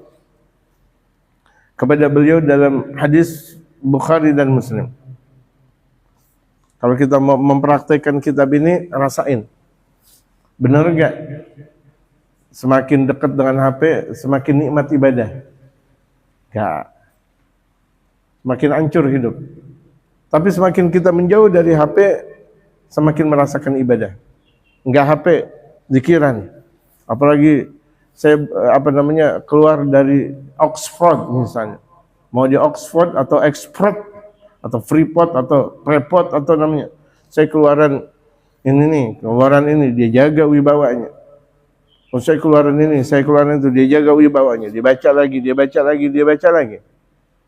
kepada beliau dalam hadis Bukhari dan Muslim. Kalau kita mau mempraktekkan kitab ini, rasain. Benar enggak? Semakin dekat dengan HP, semakin nikmat ibadah. Enggak. Semakin hancur hidup. Tapi semakin kita menjauh dari HP, semakin merasakan ibadah. Enggak HP, zikiran. Apalagi saya keluar dari Oxford misalnya. Mau di Oxford atau Expert atau Freeport atau Report atau namanya. Saya keluaran ini, dia jaga wibawanya. Oh, saya keluaran itu, dia jaga wibawanya. Dia baca lagi.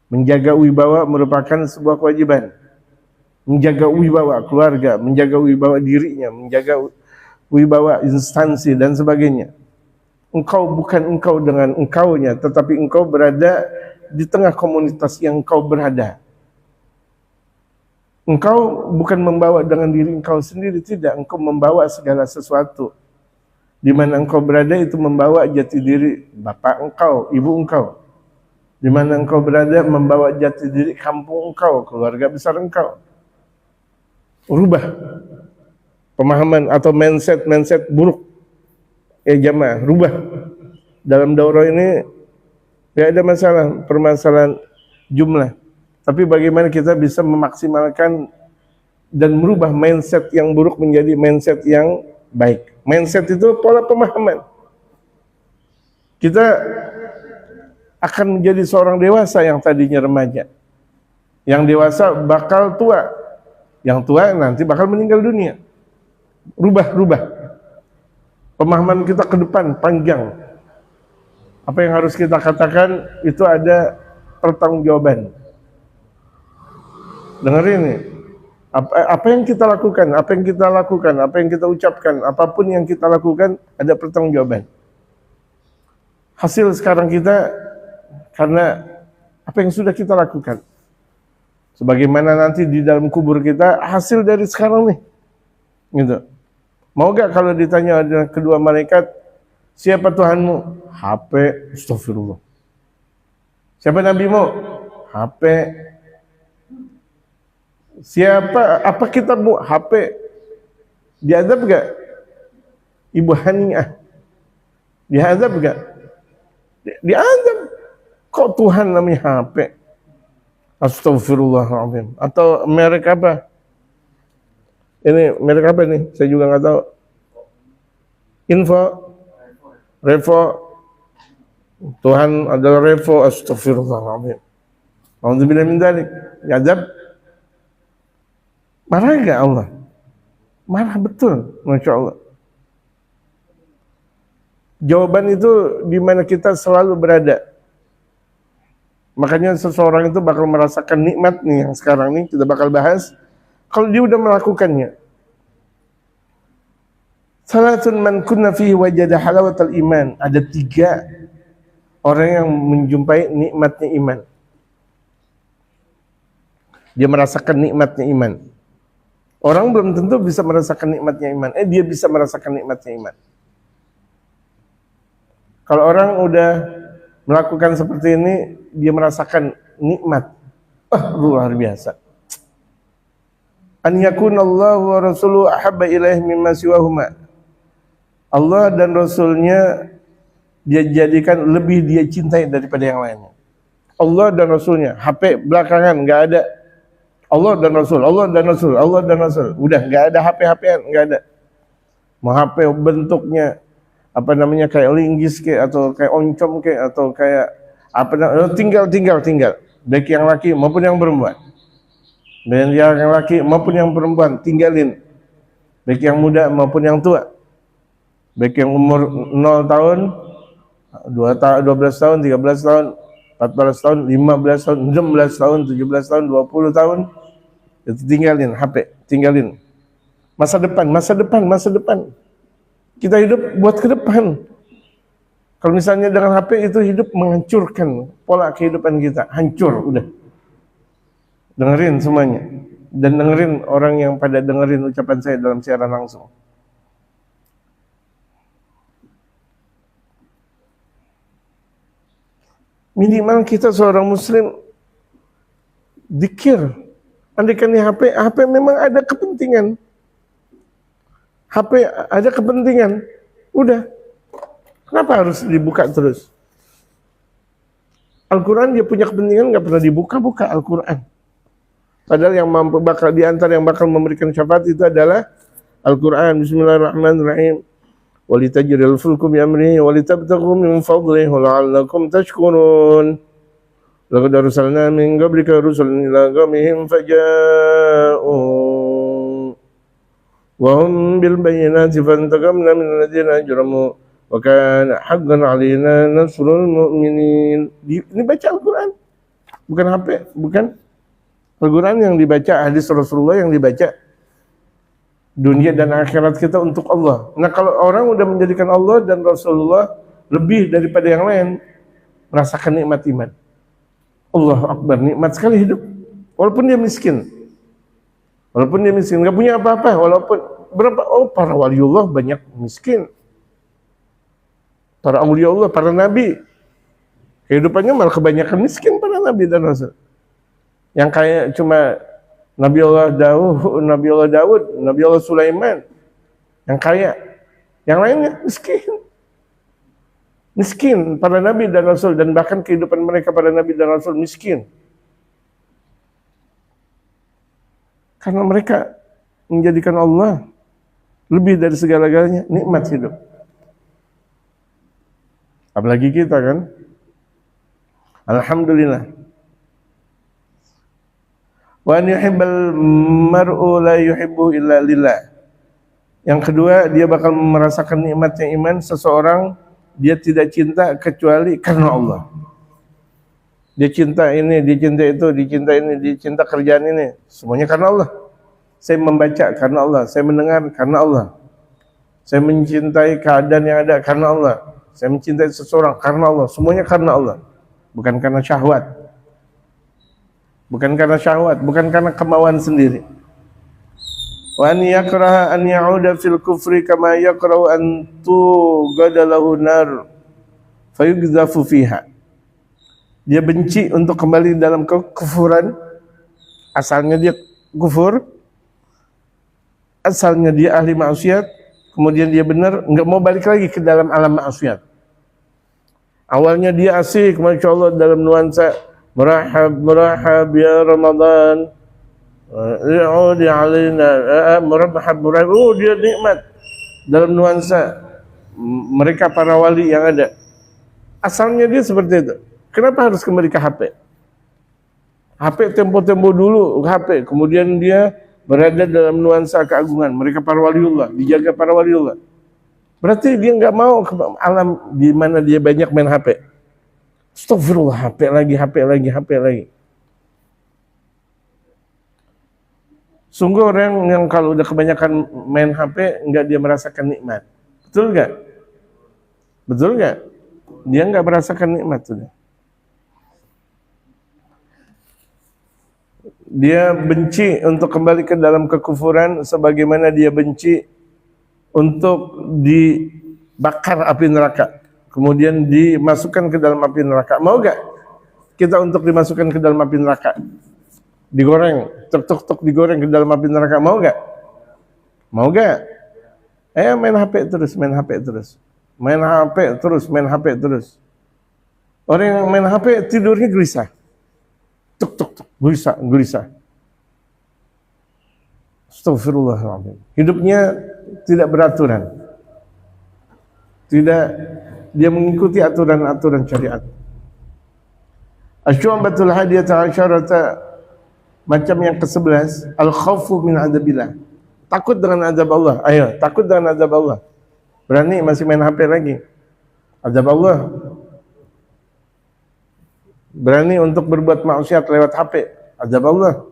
Menjaga wibawa merupakan sebuah kewajiban. Menjaga wibawa keluarga, menjaga wibawa dirinya, menjaga wibawa instansi dan sebagainya. Engkau bukan engkau dengan engkaunya, tetapi engkau berada di tengah komunitas yang engkau berada. Engkau bukan membawa dengan diri engkau sendiri, tidak. Engkau membawa segala sesuatu. Di mana engkau berada itu membawa jati diri bapak engkau, ibu engkau. Di mana engkau berada membawa jati diri kampung engkau, keluarga besar engkau. Rubah pemahaman atau mindset buruk. Jamaah, rubah. Dalam daurah ini tidak ada masalah, permasalahan jumlah. Tapi bagaimana kita bisa memaksimalkan dan merubah mindset yang buruk menjadi mindset yang baik. Mindset itu pola pemahaman. Kita akan menjadi seorang dewasa yang tadinya remaja. Yang dewasa bakal tua. Yang tua nanti bakal meninggal dunia. Rubah. Pemahaman kita ke depan panjang. Apa yang harus kita katakan itu ada pertanggungjawaban. Dengerin nih. Apa yang kita lakukan, apa yang kita ucapkan, apapun yang kita lakukan ada pertanggungjawaban. Hasil sekarang kita karena apa yang sudah kita lakukan. Sebagaimana nanti di dalam kubur kita hasil dari sekarang nih. Gitu. Mau gak kalau ditanya ada kedua malaikat, siapa Tuhanmu? HP, astagfirullah. Siapa nabimu? HP. Siapa, apa kitabmu? HP. Diadab gak? Ibu Haniah. Diadab gak? Diadab. Kok Tuhan namanya HP? Astagfirullahaladzim. Atau merek apa? Ini merek apa nih? Saya juga nggak tahu. Info, Revo. Tuhan adalah Revo. Astagfirullahaladzim. Alhamdulillah min dzalik. Diadab. Marah gak Allah? Marah betul, Masya Allah. Jawaban itu di mana kita selalu berada. Makanya seseorang itu bakal merasakan nikmat nih yang sekarang nih kita bakal bahas. Kalau dia udah melakukannya. Salatun man kunna fihi wajada halawatal iman. Ada 3 orang yang menjumpai nikmatnya iman. Dia merasakan nikmatnya iman. Orang belum tentu bisa merasakan nikmatnya iman. Dia bisa merasakan nikmatnya iman. Kalau orang udah melakukan seperti ini, dia merasakan nikmat. Luar biasa. An yakunallahu wa rasuluhu ahabba ilaihi mimma siwahuma. Allah dan Rasulnya dia jadikan lebih dia cintai daripada yang lainnya. Allah dan Rasulnya. HP belakangan nggak ada. Allah dan Rasul, Allah dan Rasul, Allah dan Rasul. Udah nggak ada HP-HPan, nggak ada. Mau HP bentuknya apa namanya kayak linggis kayak atau kayak oncom kayak atau kayak apa namanya tinggal. Baik yang laki maupun yang perempuan. Dan yang laki maupun yang perempuan tinggalin. Baik yang muda maupun yang tua. Baik yang umur 0 tahun, 12 tahun, 13 tahun, 14 tahun, 15 tahun, 16 tahun, 17 tahun, 20 tahun. Itu tinggalin HP, tinggalin. Masa depan. Kita hidup buat ke depan. Kalau misalnya dengan HP itu hidup menghancurkan pola kehidupan kita, hancur udah. Dengerin semuanya dan dengerin orang yang pada dengerin ucapan saya dalam siaran langsung. Minimal kita seorang muslim zikir. Andaikan di HP memang ada kepentingan. HP ada kepentingan. Udah. Kenapa harus dibuka terus? Al-Quran dia punya kepentingan nggak pernah dibuka-buka Al-Quran. Padahal yang bakal diantar yang bakal memberikan syafaat itu adalah Al-Quran. Bismillahirrahmanirrahim. Walitajril fulku bi amrihi walitabtaghu min fadlihi la'allakum tashkurun. Laqad arsalna min qablika rusulan ila qaumihim faja'u wa hum bil bayyinati fantaqamna min alladziina ajramu wa kana haqqan 'alaina nasrul mu'minin. Ini baca Al-Quran. Bukan HP, bukan Al-Quran yang dibaca, hadis Rasulullah yang dibaca. Dunia dan akhirat kita untuk Allah. Nah kalau orang udah menjadikan Allah dan Rasulullah lebih daripada yang lain, merasakan nikmat iman. Allahu Akbar, nikmat sekali hidup. Walaupun dia miskin, nggak punya apa-apa. Walaupun berapa? Para waliullah banyak miskin. Para aulia Allah, para nabi, kehidupannya malah kebanyakan miskin para nabi dan rasul. Yang kayak cuma Nabi Allah Daud, Nabi Allah Sulaiman, yang kaya, yang lainnya miskin para nabi dan rasul, dan bahkan kehidupan mereka para nabi dan rasul miskin karena mereka menjadikan Allah lebih dari segala-galanya, nikmat hidup. Apalagi kita kan, alhamdulillah. Wa an yuhibbal mar'u la yuhibbu illa lillah. Yang kedua, dia bakal merasakan nikmatnya iman. Seseorang dia tidak cinta kecuali karena Allah. Dia cinta ini, dia cinta itu, dia cinta ini, dia cinta kerjaan ini. Semuanya karena Allah. Saya membaca karena Allah, saya mendengar karena Allah. Saya mencintai keadaan yang ada karena Allah. Saya mencintai seseorang karena Allah. Semuanya karena Allah. Bukan karena syahwat. Bukan karena syahwat, bukan karena kemauan sendiri. Wa an yakraha an ya'uda fil kufri kama yakrahu an tughada lahu nar fayughzafu fiha. Dia benci untuk kembali dalam kekufuran. Asalnya dia kufur, asalnya dia ahli maksiat, kemudian dia benar, enggak mau balik lagi ke dalam alam maksiat. Awalnya dia asik, masya Allah, dalam nuansa merahab ya Ramadan, ya'udi alaina merahab, oh dia nikmat dalam nuansa mereka para wali yang ada. Asalnya dia seperti itu. Kenapa harus kembali ke HP? HP tempo-tempo dulu HP, kemudian dia berada dalam nuansa keagungan. Mereka para waliullah, dijaga para waliullah. Berarti dia nggak mau ke alam di mana dia banyak main HP. Astagfirullah, HP lagi, HP lagi, HP lagi. Sungguh orang yang kalau udah kebanyakan main HP, nggak dia merasakan nikmat. Betul nggak? Betul nggak? Dia nggak merasakan nikmat sudah. Dia benci untuk kembali ke dalam kekufuran sebagaimana dia benci untuk dibakar api neraka, kemudian dimasukkan ke dalam api neraka. Mau gak kita untuk dimasukkan ke dalam api neraka? Digoreng, tuk digoreng ke dalam api neraka, mau gak? Mau gak? Main HP terus, main HP terus. Main HP terus, main HP terus. Orang yang main HP tidurnya gelisah. Tuk, gelisah. Astagfirullahaladzim. Hidupnya tidak beraturan. Tidak, dia mengikuti aturan-aturan syariat. Asy'abatul hadiyata asyarata, macam yang ke-11, al-khawfu min adzabillah. Takut dengan azab Allah. Ayo, takut dengan azab Allah. Berani masih main HP lagi. Azab Allah. Berani untuk berbuat maksiat lewat HP, azab Allah.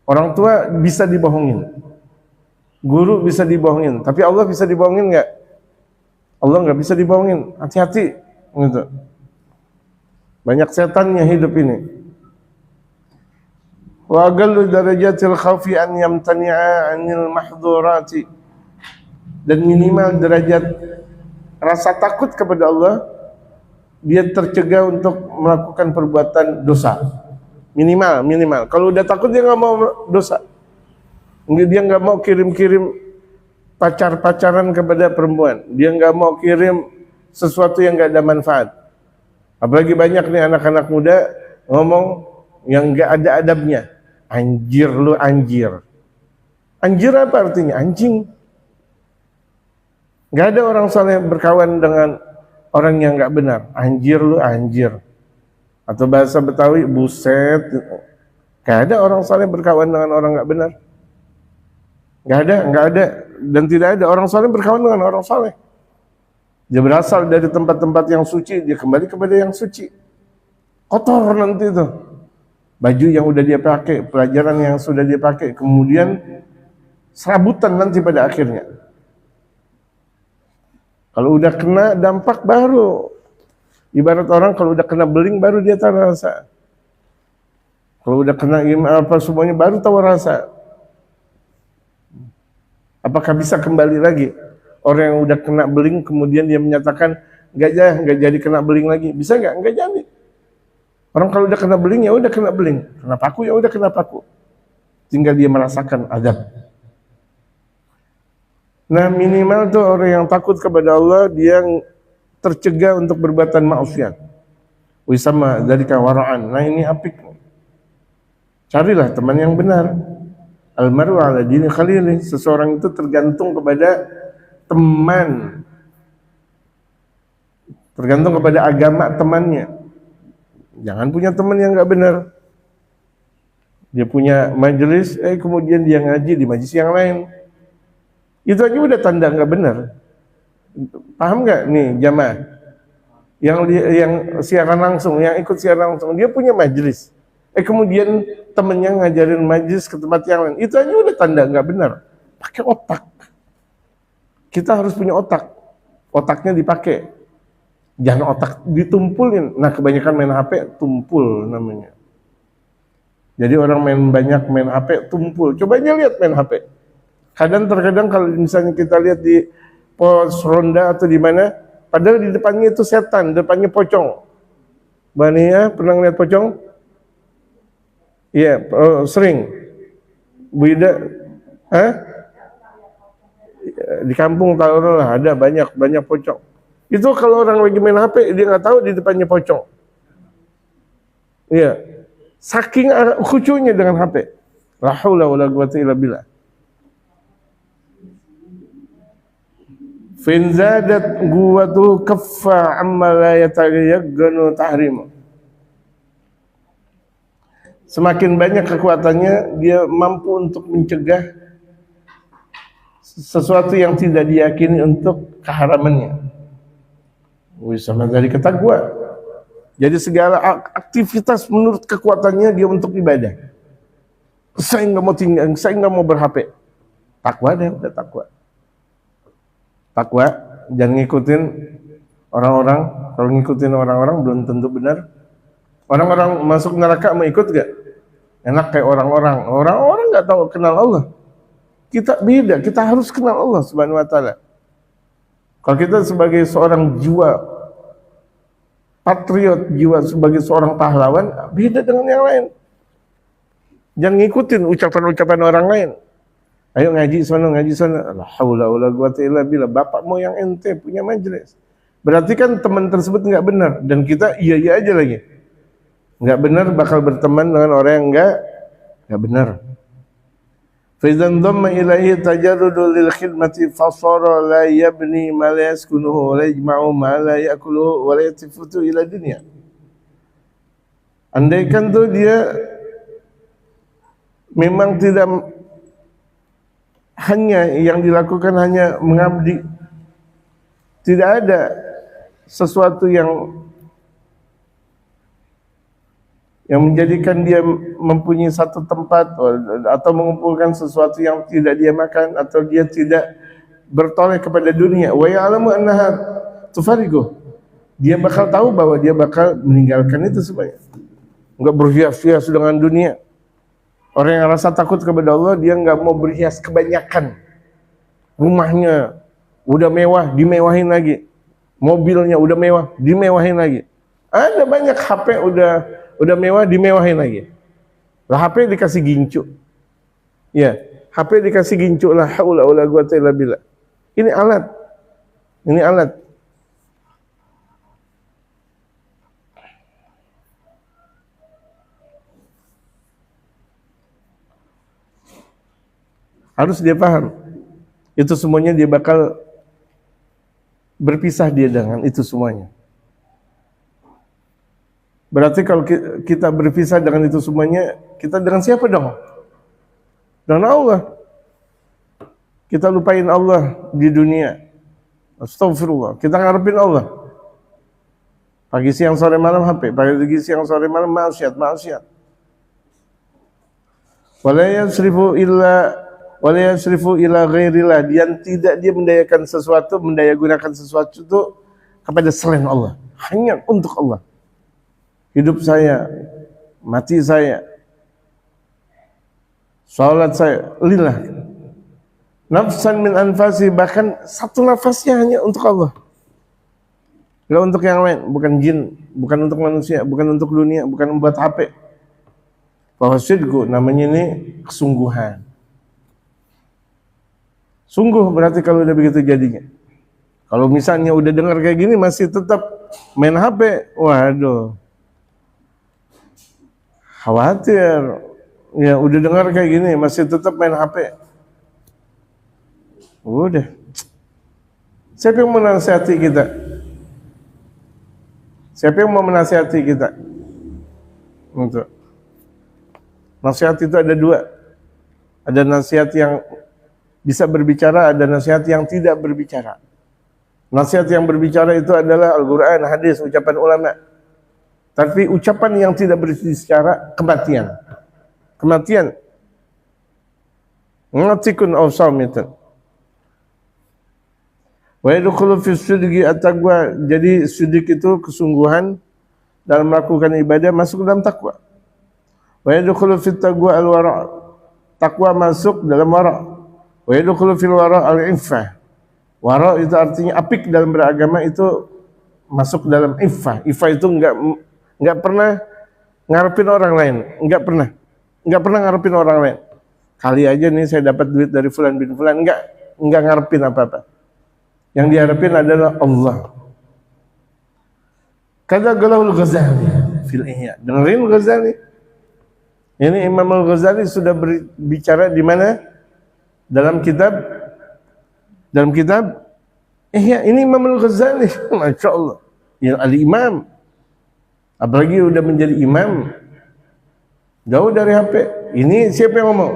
Orang tua bisa dibohongin, guru bisa dibohongin, tapi Allah bisa dibohongin nggak? Allah nggak bisa dibohongin. Hati-hati, gitu. Banyak setannya hidup ini. Wa aqallu darajatil khawfi an yamtani'a 'anil mahdhurati, dan minimal derajat rasa takut kepada Allah, dia tercegah untuk melakukan perbuatan dosa. Minimal. Kalau udah takut dia nggak mau dosa. Dia nggak mau kirim-kirim pacaran kepada perempuan. Dia nggak mau kirim sesuatu yang nggak ada manfaat. Apalagi banyak nih anak-anak muda ngomong yang nggak ada adabnya. Anjir lu, anjir. Anjir apa artinya? Anjing. Nggak ada orang saleh berkawan dengan orang yang nggak benar. Anjir lu, anjir. Atau bahasa Betawi, buset. Nggak ada orang saleh berkawan dengan orang nggak benar. Nggak ada. Dan tidak ada orang saleh berkawan dengan orang saleh. Dia berasal dari tempat-tempat yang suci, dia kembali kepada yang suci. Kotor nanti itu. Baju yang udah dia pakai, pelajaran yang sudah dia pakai, kemudian serabutan nanti pada akhirnya. Kalau udah kena dampak baru, ibarat orang kalau udah kena beling baru dia tahu rasa. Kalau udah kena apa semuanya baru tahu rasa. Apakah bisa kembali lagi? Orang yang udah kena beling kemudian dia menyatakan nggak jadi kena beling lagi, bisa nggak? Nggak jadi. Orang kalau udah kena beling ya udah kena beling, kena paku ya udah kena paku. Tinggal dia merasakan azab. Nah minimal tuh orang yang takut kepada Allah dia tercegah untuk berbuatan maksiat. Wisama dari kawaraan. Nah ini apik. Carilah teman yang benar. Almaru ala dini khalili. Seseorang itu tergantung kepada teman. Tergantung kepada agama temannya. Jangan punya teman yang nggak benar. Dia punya majelis, kemudian dia ngaji di majelis yang lain. Itu aja udah tanda nggak benar. Paham nggak nih jamaah? yang siaran langsung, yang ikut siaran langsung, dia punya majelis. Kemudian temennya ngajarin majelis ke tempat yang lain. Itu aja udah tanda nggak benar. Pakai otak. Kita harus punya otak. Otaknya dipakai. Jangan otak ditumpulin. Nah, kebanyakan main HP tumpul namanya. Jadi orang banyak main HP tumpul. Coba aja lihat main HP. Terkadang kalau misalnya kita lihat di pos ronda atau di mana, padahal di depannya itu setan, depannya pocong. Bani ya, pernah lihat pocong? Iya, sering. Bu Ida, di kampung tahu lah ada banyak pocong. Itu kalau orang lagi main HP dia nggak tahu di depannya pocong. Iya, saking khusyuknya dengan HP. La haula wala quwwata illa billah. Fin zadat quwwatu kaffa amma la yatayagganu tahrimu. Semakin banyak kekuatannya, dia mampu untuk mencegah sesuatu yang tidak diyakini untuk keharamannya. Sama dari ketaqwa. Jadi segala aktivitas menurut kekuatannya dia untuk ibadah. Saya nggak mau tinggal, saya nggak mau berhp. Takwa deh, udah takwa. Takwa, jangan ngikutin orang-orang. Kalau ngikutin orang-orang belum tentu benar. Orang-orang masuk neraka mau ikut gak? Enak kayak orang-orang. Orang-orang nggak tahu kenal Allah. Kita beda, kita harus kenal Allah Subhanahu wa taala. Kalau kita sebagai seorang jiwa patriot, jiwa sebagai seorang pahlawan, beda dengan yang lain. Jangan ngikutin ucapan-ucapan orang lain. Ayo ngaji sana, ngaji sana. La haula wala quwwata illa billah. Bapak mau yang ente punya majelis. Berarti kan teman tersebut nggak benar dan kita iya aja lagi. Nggak benar bakal berteman dengan orang yang nggak benar. Faidan dhamma ilaihi tajarrudu lil khidmati fasara la yabni ma la yaskunuhu wa la yajma'u ma la ya'kuluhu wa la yatifutu ila dunya. Andaikan tuh dia memang tidak hanya yang dilakukan hanya mengabdi, tidak ada sesuatu yang menjadikan dia mempunyai satu tempat atau mengumpulkan sesuatu yang tidak dia makan atau dia tidak bertoleh kepada dunia. Wa ya'lamu annaha tufarigu. Dia bakal tahu bahwa dia bakal meninggalkan itu semuanya. Enggak berhias-hias dengan dunia. Orang yang rasa takut kepada Allah, dia enggak mau berhias kebanyakan. Rumahnya udah mewah, dimewahin lagi. Mobilnya udah mewah, dimewahin lagi. Ada banyak HP udah mewah, dimewahin lagi. Lah HP dikasih gincu. Ya, HP dikasih gincu, la haula wala quwwata illa billah. Ini alat. Ini alat. Harus dia paham. Itu semuanya dia bakal berpisah dia dengan itu semuanya. Berarti kalau kita berpisah dengan itu semuanya, kita dengan siapa dong? Dengan Allah. Kita lupain Allah di dunia. Astagfirullah. Kita ngarepin Allah. Pagi siang sore malam HP, pagi siang sore malam maksiat. Wala yasrifu ila ghairillah. Dia mendayakan sesuatu, mendayagunakan sesuatu itu kepada selain Allah. Hanya untuk Allah. Hidup saya, mati saya, salat saya, lillah. Nafsan min anfasi, bahkan satu nafasnya hanya untuk Allah. Enggak untuk yang lain, bukan jin, bukan untuk manusia, bukan untuk dunia, bukan membuat HP. Bahwa syidku namanya ini kesungguhan. Sungguh berarti kalau udah begitu jadinya. Kalau misalnya udah dengar kayak gini masih tetap main HP, waduh. Khawatir. Ya udah dengar kayak gini masih tetap main HP. Udah. Siapa yang menasihati kita? Siapa yang mau menasihati kita? Untuk nasihat itu ada dua. Ada nasihat yang bisa berbicara, ada nasihat yang tidak berbicara. Nasihat yang berbicara itu adalah Al-Quran, hadis, ucapan ulama. Tapi ucapan yang tidak berbicara kematian. Kematian. Ngatikun aw samitan. Wa yadkhulu fi sidqi at-taqwa. Jadi sidq itu kesungguhan dalam melakukan ibadah masuk dalam takwa. Wa yadkhulu fi taqwa al-wara'. Takwa masuk dalam wara'. Wa yadkhulu fil wara' al-iffah. Wara' itu artinya apik dalam beragama, itu masuk dalam iffah. Iffah itu enggak pernah ngarepin orang lain, enggak pernah ngarepin orang lain. Kali aja nih saya dapat duit dari fulan bin fulan, enggak ngarepin apa-apa. Yang diharapin adalah Allah. Kata Galahul Ghazali fil Ihya. Dengerin Ghazali. Ini Imam Al-Ghazali sudah berbicara di mana? Dalam kitab Ihya. Ini Imam Al-Ghazali. Masya Allah. Ya, al-imam. Apalagi udah menjadi imam. Jauh dari HP. Ini siapa yang ngomong?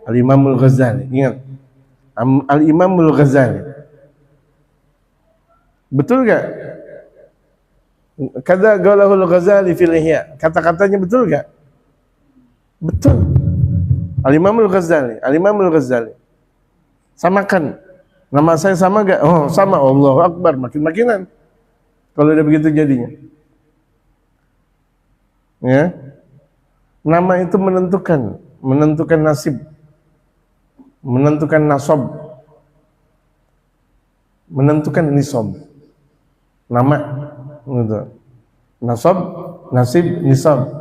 Al-Imam Al-Ghazali. Ingat. Al-Imam Al-Ghazali. Betul gak? Kata Galahul Ghazali fil Ihya. Kata-katanya betul gak? Betul. Al-Imam Al-Ghazali. Al-Imam Al-Ghazali. Samakan. Nama saya sama gak? Oh sama. Allahu Akbar. Makin-makinan. Kalau udah begitu jadinya. Ya. Nama itu menentukan nasib. Menentukan nasab. Menentukan nisab. Nama gitu. Nasab, nasib, nisab.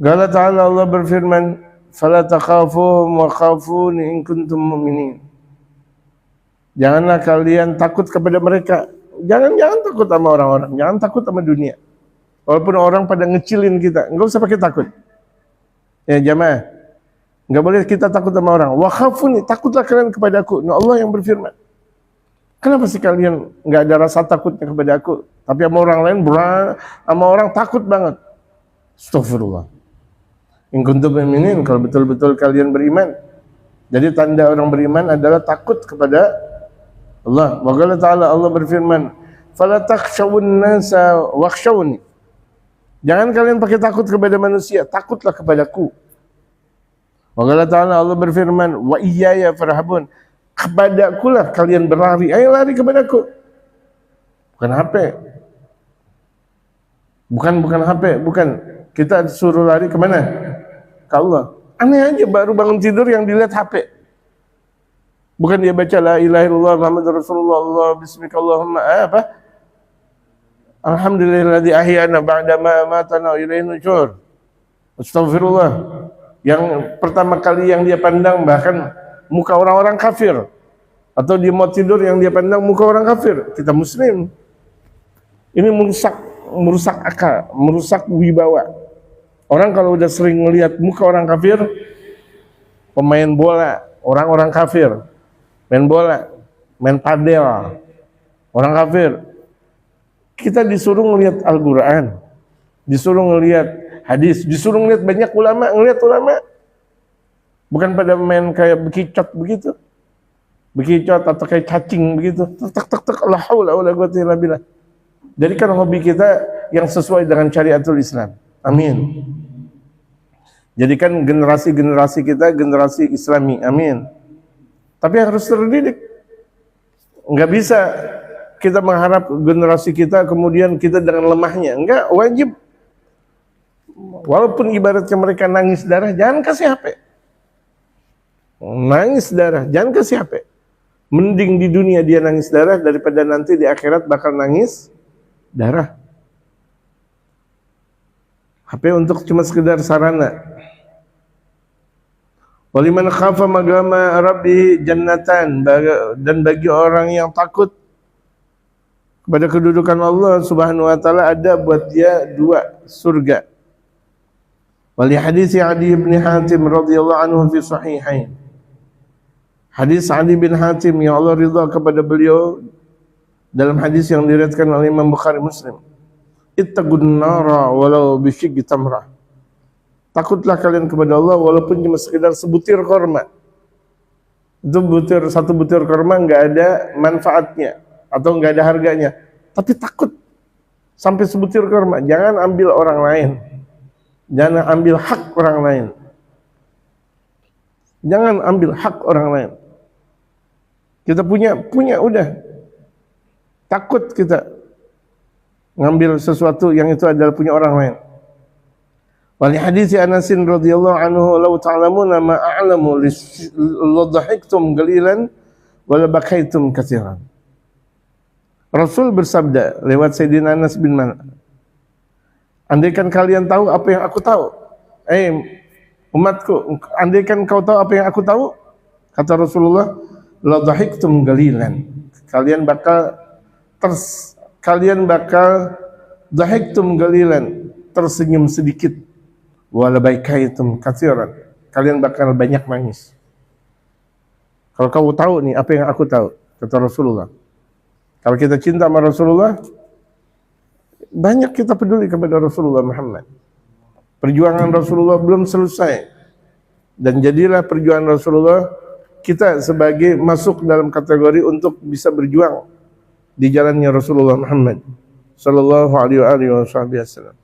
Qala ta'ala, Allah berfirman, "Fala takhafuhum wa khafuni in kuntum mu'minin." Janganlah kalian takut kepada mereka. Jangan takut sama orang-orang, jangan takut sama dunia. Walaupun orang pada ngecilin kita, enggak usah pakai takut. Ya jamaah, enggak boleh kita takut sama orang. Wa khafuni, takutlah kalian kepada aku. Nah, Allah yang berfirman. Kenapa sih kalian nggak ada rasa takutnya kepada aku? Tapi sama orang lain sama orang takut banget. Astagfirullah. In kuntum mu'minin, kalau betul-betul kalian beriman. Jadi tanda orang beriman adalah takut kepada Allah. Wa qala ta'ala, Allah berfirman, "Fala takhshawun nasa wakhshawni." Jangan kalian pakai takut kepada manusia, takutlah kepadaku. Wa qala ta'ala, Allah berfirman, "Wa iyaya farhabun." Kepadakulah kalian berlari. Ayo lari kepadaku. Bukan HP. Bukan HP. Bukan. Kita suruh lari kemana? Ke Allah. Aneh aja baru bangun tidur yang dilihat HP. Bukan dia baca la ilaha illallah Muhammadur Rasulullah Allah bismikallahumma apa? Alhamdulillahilladzi ahyana ba'da ma amatana wa ilaihin nusyur. Astagfirullah. Yang pertama kali yang dia pandang bahkan muka orang-orang kafir, atau dia mau tidur yang dia pandang muka orang kafir. Kita muslim. Ini merusak akal, merusak wibawa. Orang kalau udah sering melihat muka orang kafir, pemain bola, orang-orang kafir, main bola, main padel, orang kafir. Kita disuruh ngelihat Al-Quran, disuruh ngelihat hadis, disuruh ngelihat banyak ulama, ngelihat ulama. Bukan pada main kayak bekicot begitu. Bekicot atau kayak cacing begitu. Tek la haula wala quwwata illa billah. Jadikan hobi kita yang sesuai dengan syariatul Islam. Amin. Jadikan generasi-generasi kita generasi Islami. Amin. Tapi harus terdidik. Enggak bisa kita mengharap generasi kita kemudian kita dengan lemahnya. Enggak, wajib. Walaupun ibaratnya mereka nangis darah, jangan kasih HP. Nangis darah, jangan kasih HP. Mending di dunia dia nangis darah daripada nanti di akhirat bakal nangis darah. HP untuk cuma sekedar sarana. Waliman khafa maqama rabbih jannatan, dan bagi orang yang takut kepada kedudukan Allah Subhanahu wa taala ada buat dia 2 surga. Wali hadis Adi bin Hatim radhiyallahu anhu fi sahihain. Hadis Adi bin Hatim yang Allah ridha kepada beliau dalam hadis yang diriwayatkan oleh Imam Bukhari Muslim. Ittaqun nara walau bisyiggi tamrah. Takutlah kalian kepada Allah walaupun cuma sekedar sebutir korma. Itu satu butir kurma nggak ada manfaatnya atau nggak ada harganya, tapi takut sampai sebutir kurma. Jangan ambil orang lain, jangan ambil hak orang lain, jangan ambil hak orang lain. Kita punya udah, takut kita ngambil sesuatu yang itu adalah punya orang lain. Wali hadits Anas radhiyallahu anhu, "Law ta'lamuna ma a'lamu la dhahiktum qalilan wa la bakaitum katsiran." Rasul bersabda lewat Sayyidina Anas bin Malik, andaikan kalian tahu apa yang aku tahu, umatku, andaikan kau tahu apa yang aku tahu, kata Rasulullah, la dhahiktum qalilan. Kalian dhahiktum qalilan, tersenyum sedikit. Wala baikaitum katsiran, kalian bakal banyak nangis. Kalau kau tahu nih apa yang aku tahu, kata Rasulullah. Kalau kita cinta sama Rasulullah, banyak kita peduli kepada Rasulullah Muhammad. Perjuangan Rasulullah belum selesai, dan jadilah perjuangan Rasulullah kita sebagai masuk dalam kategori untuk bisa berjuang di jalannya Rasulullah Muhammad sallallahu alaihi wasallam.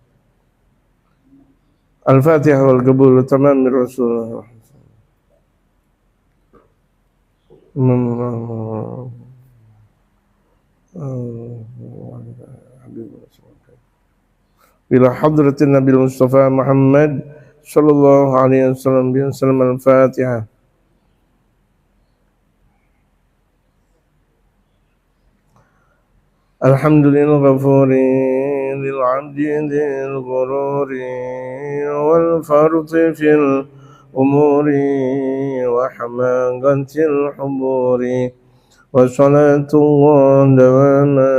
Al-Fatihah wal qabul tamam min Rasulullah. Ila hadratin Nabi Mustafa Muhammad sallallahu alaihi wasallam bi Al-Fatihah. Alhamdulillah ghafuri lil 'abdi lil ghururi wal farti fil umuri wa hamagatil huburi wa salatu wa dawama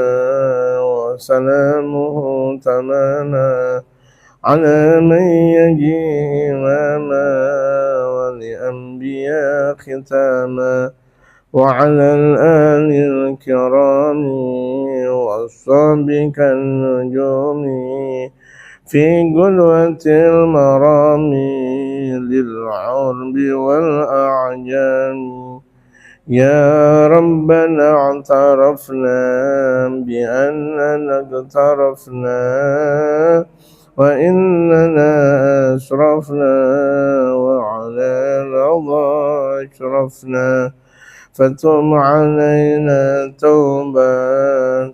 wa salamuhu tamama ala man yaji imama wa li anbiya khitama وعلى الآل الكرام والصحب كالنجوم في قلوة المرام للعرب والأعجام يا ربنا اعترفنا بأننا اقترفنا وإننا أسرفنا وعلى الرضا أشرفنا فتم علينا توبة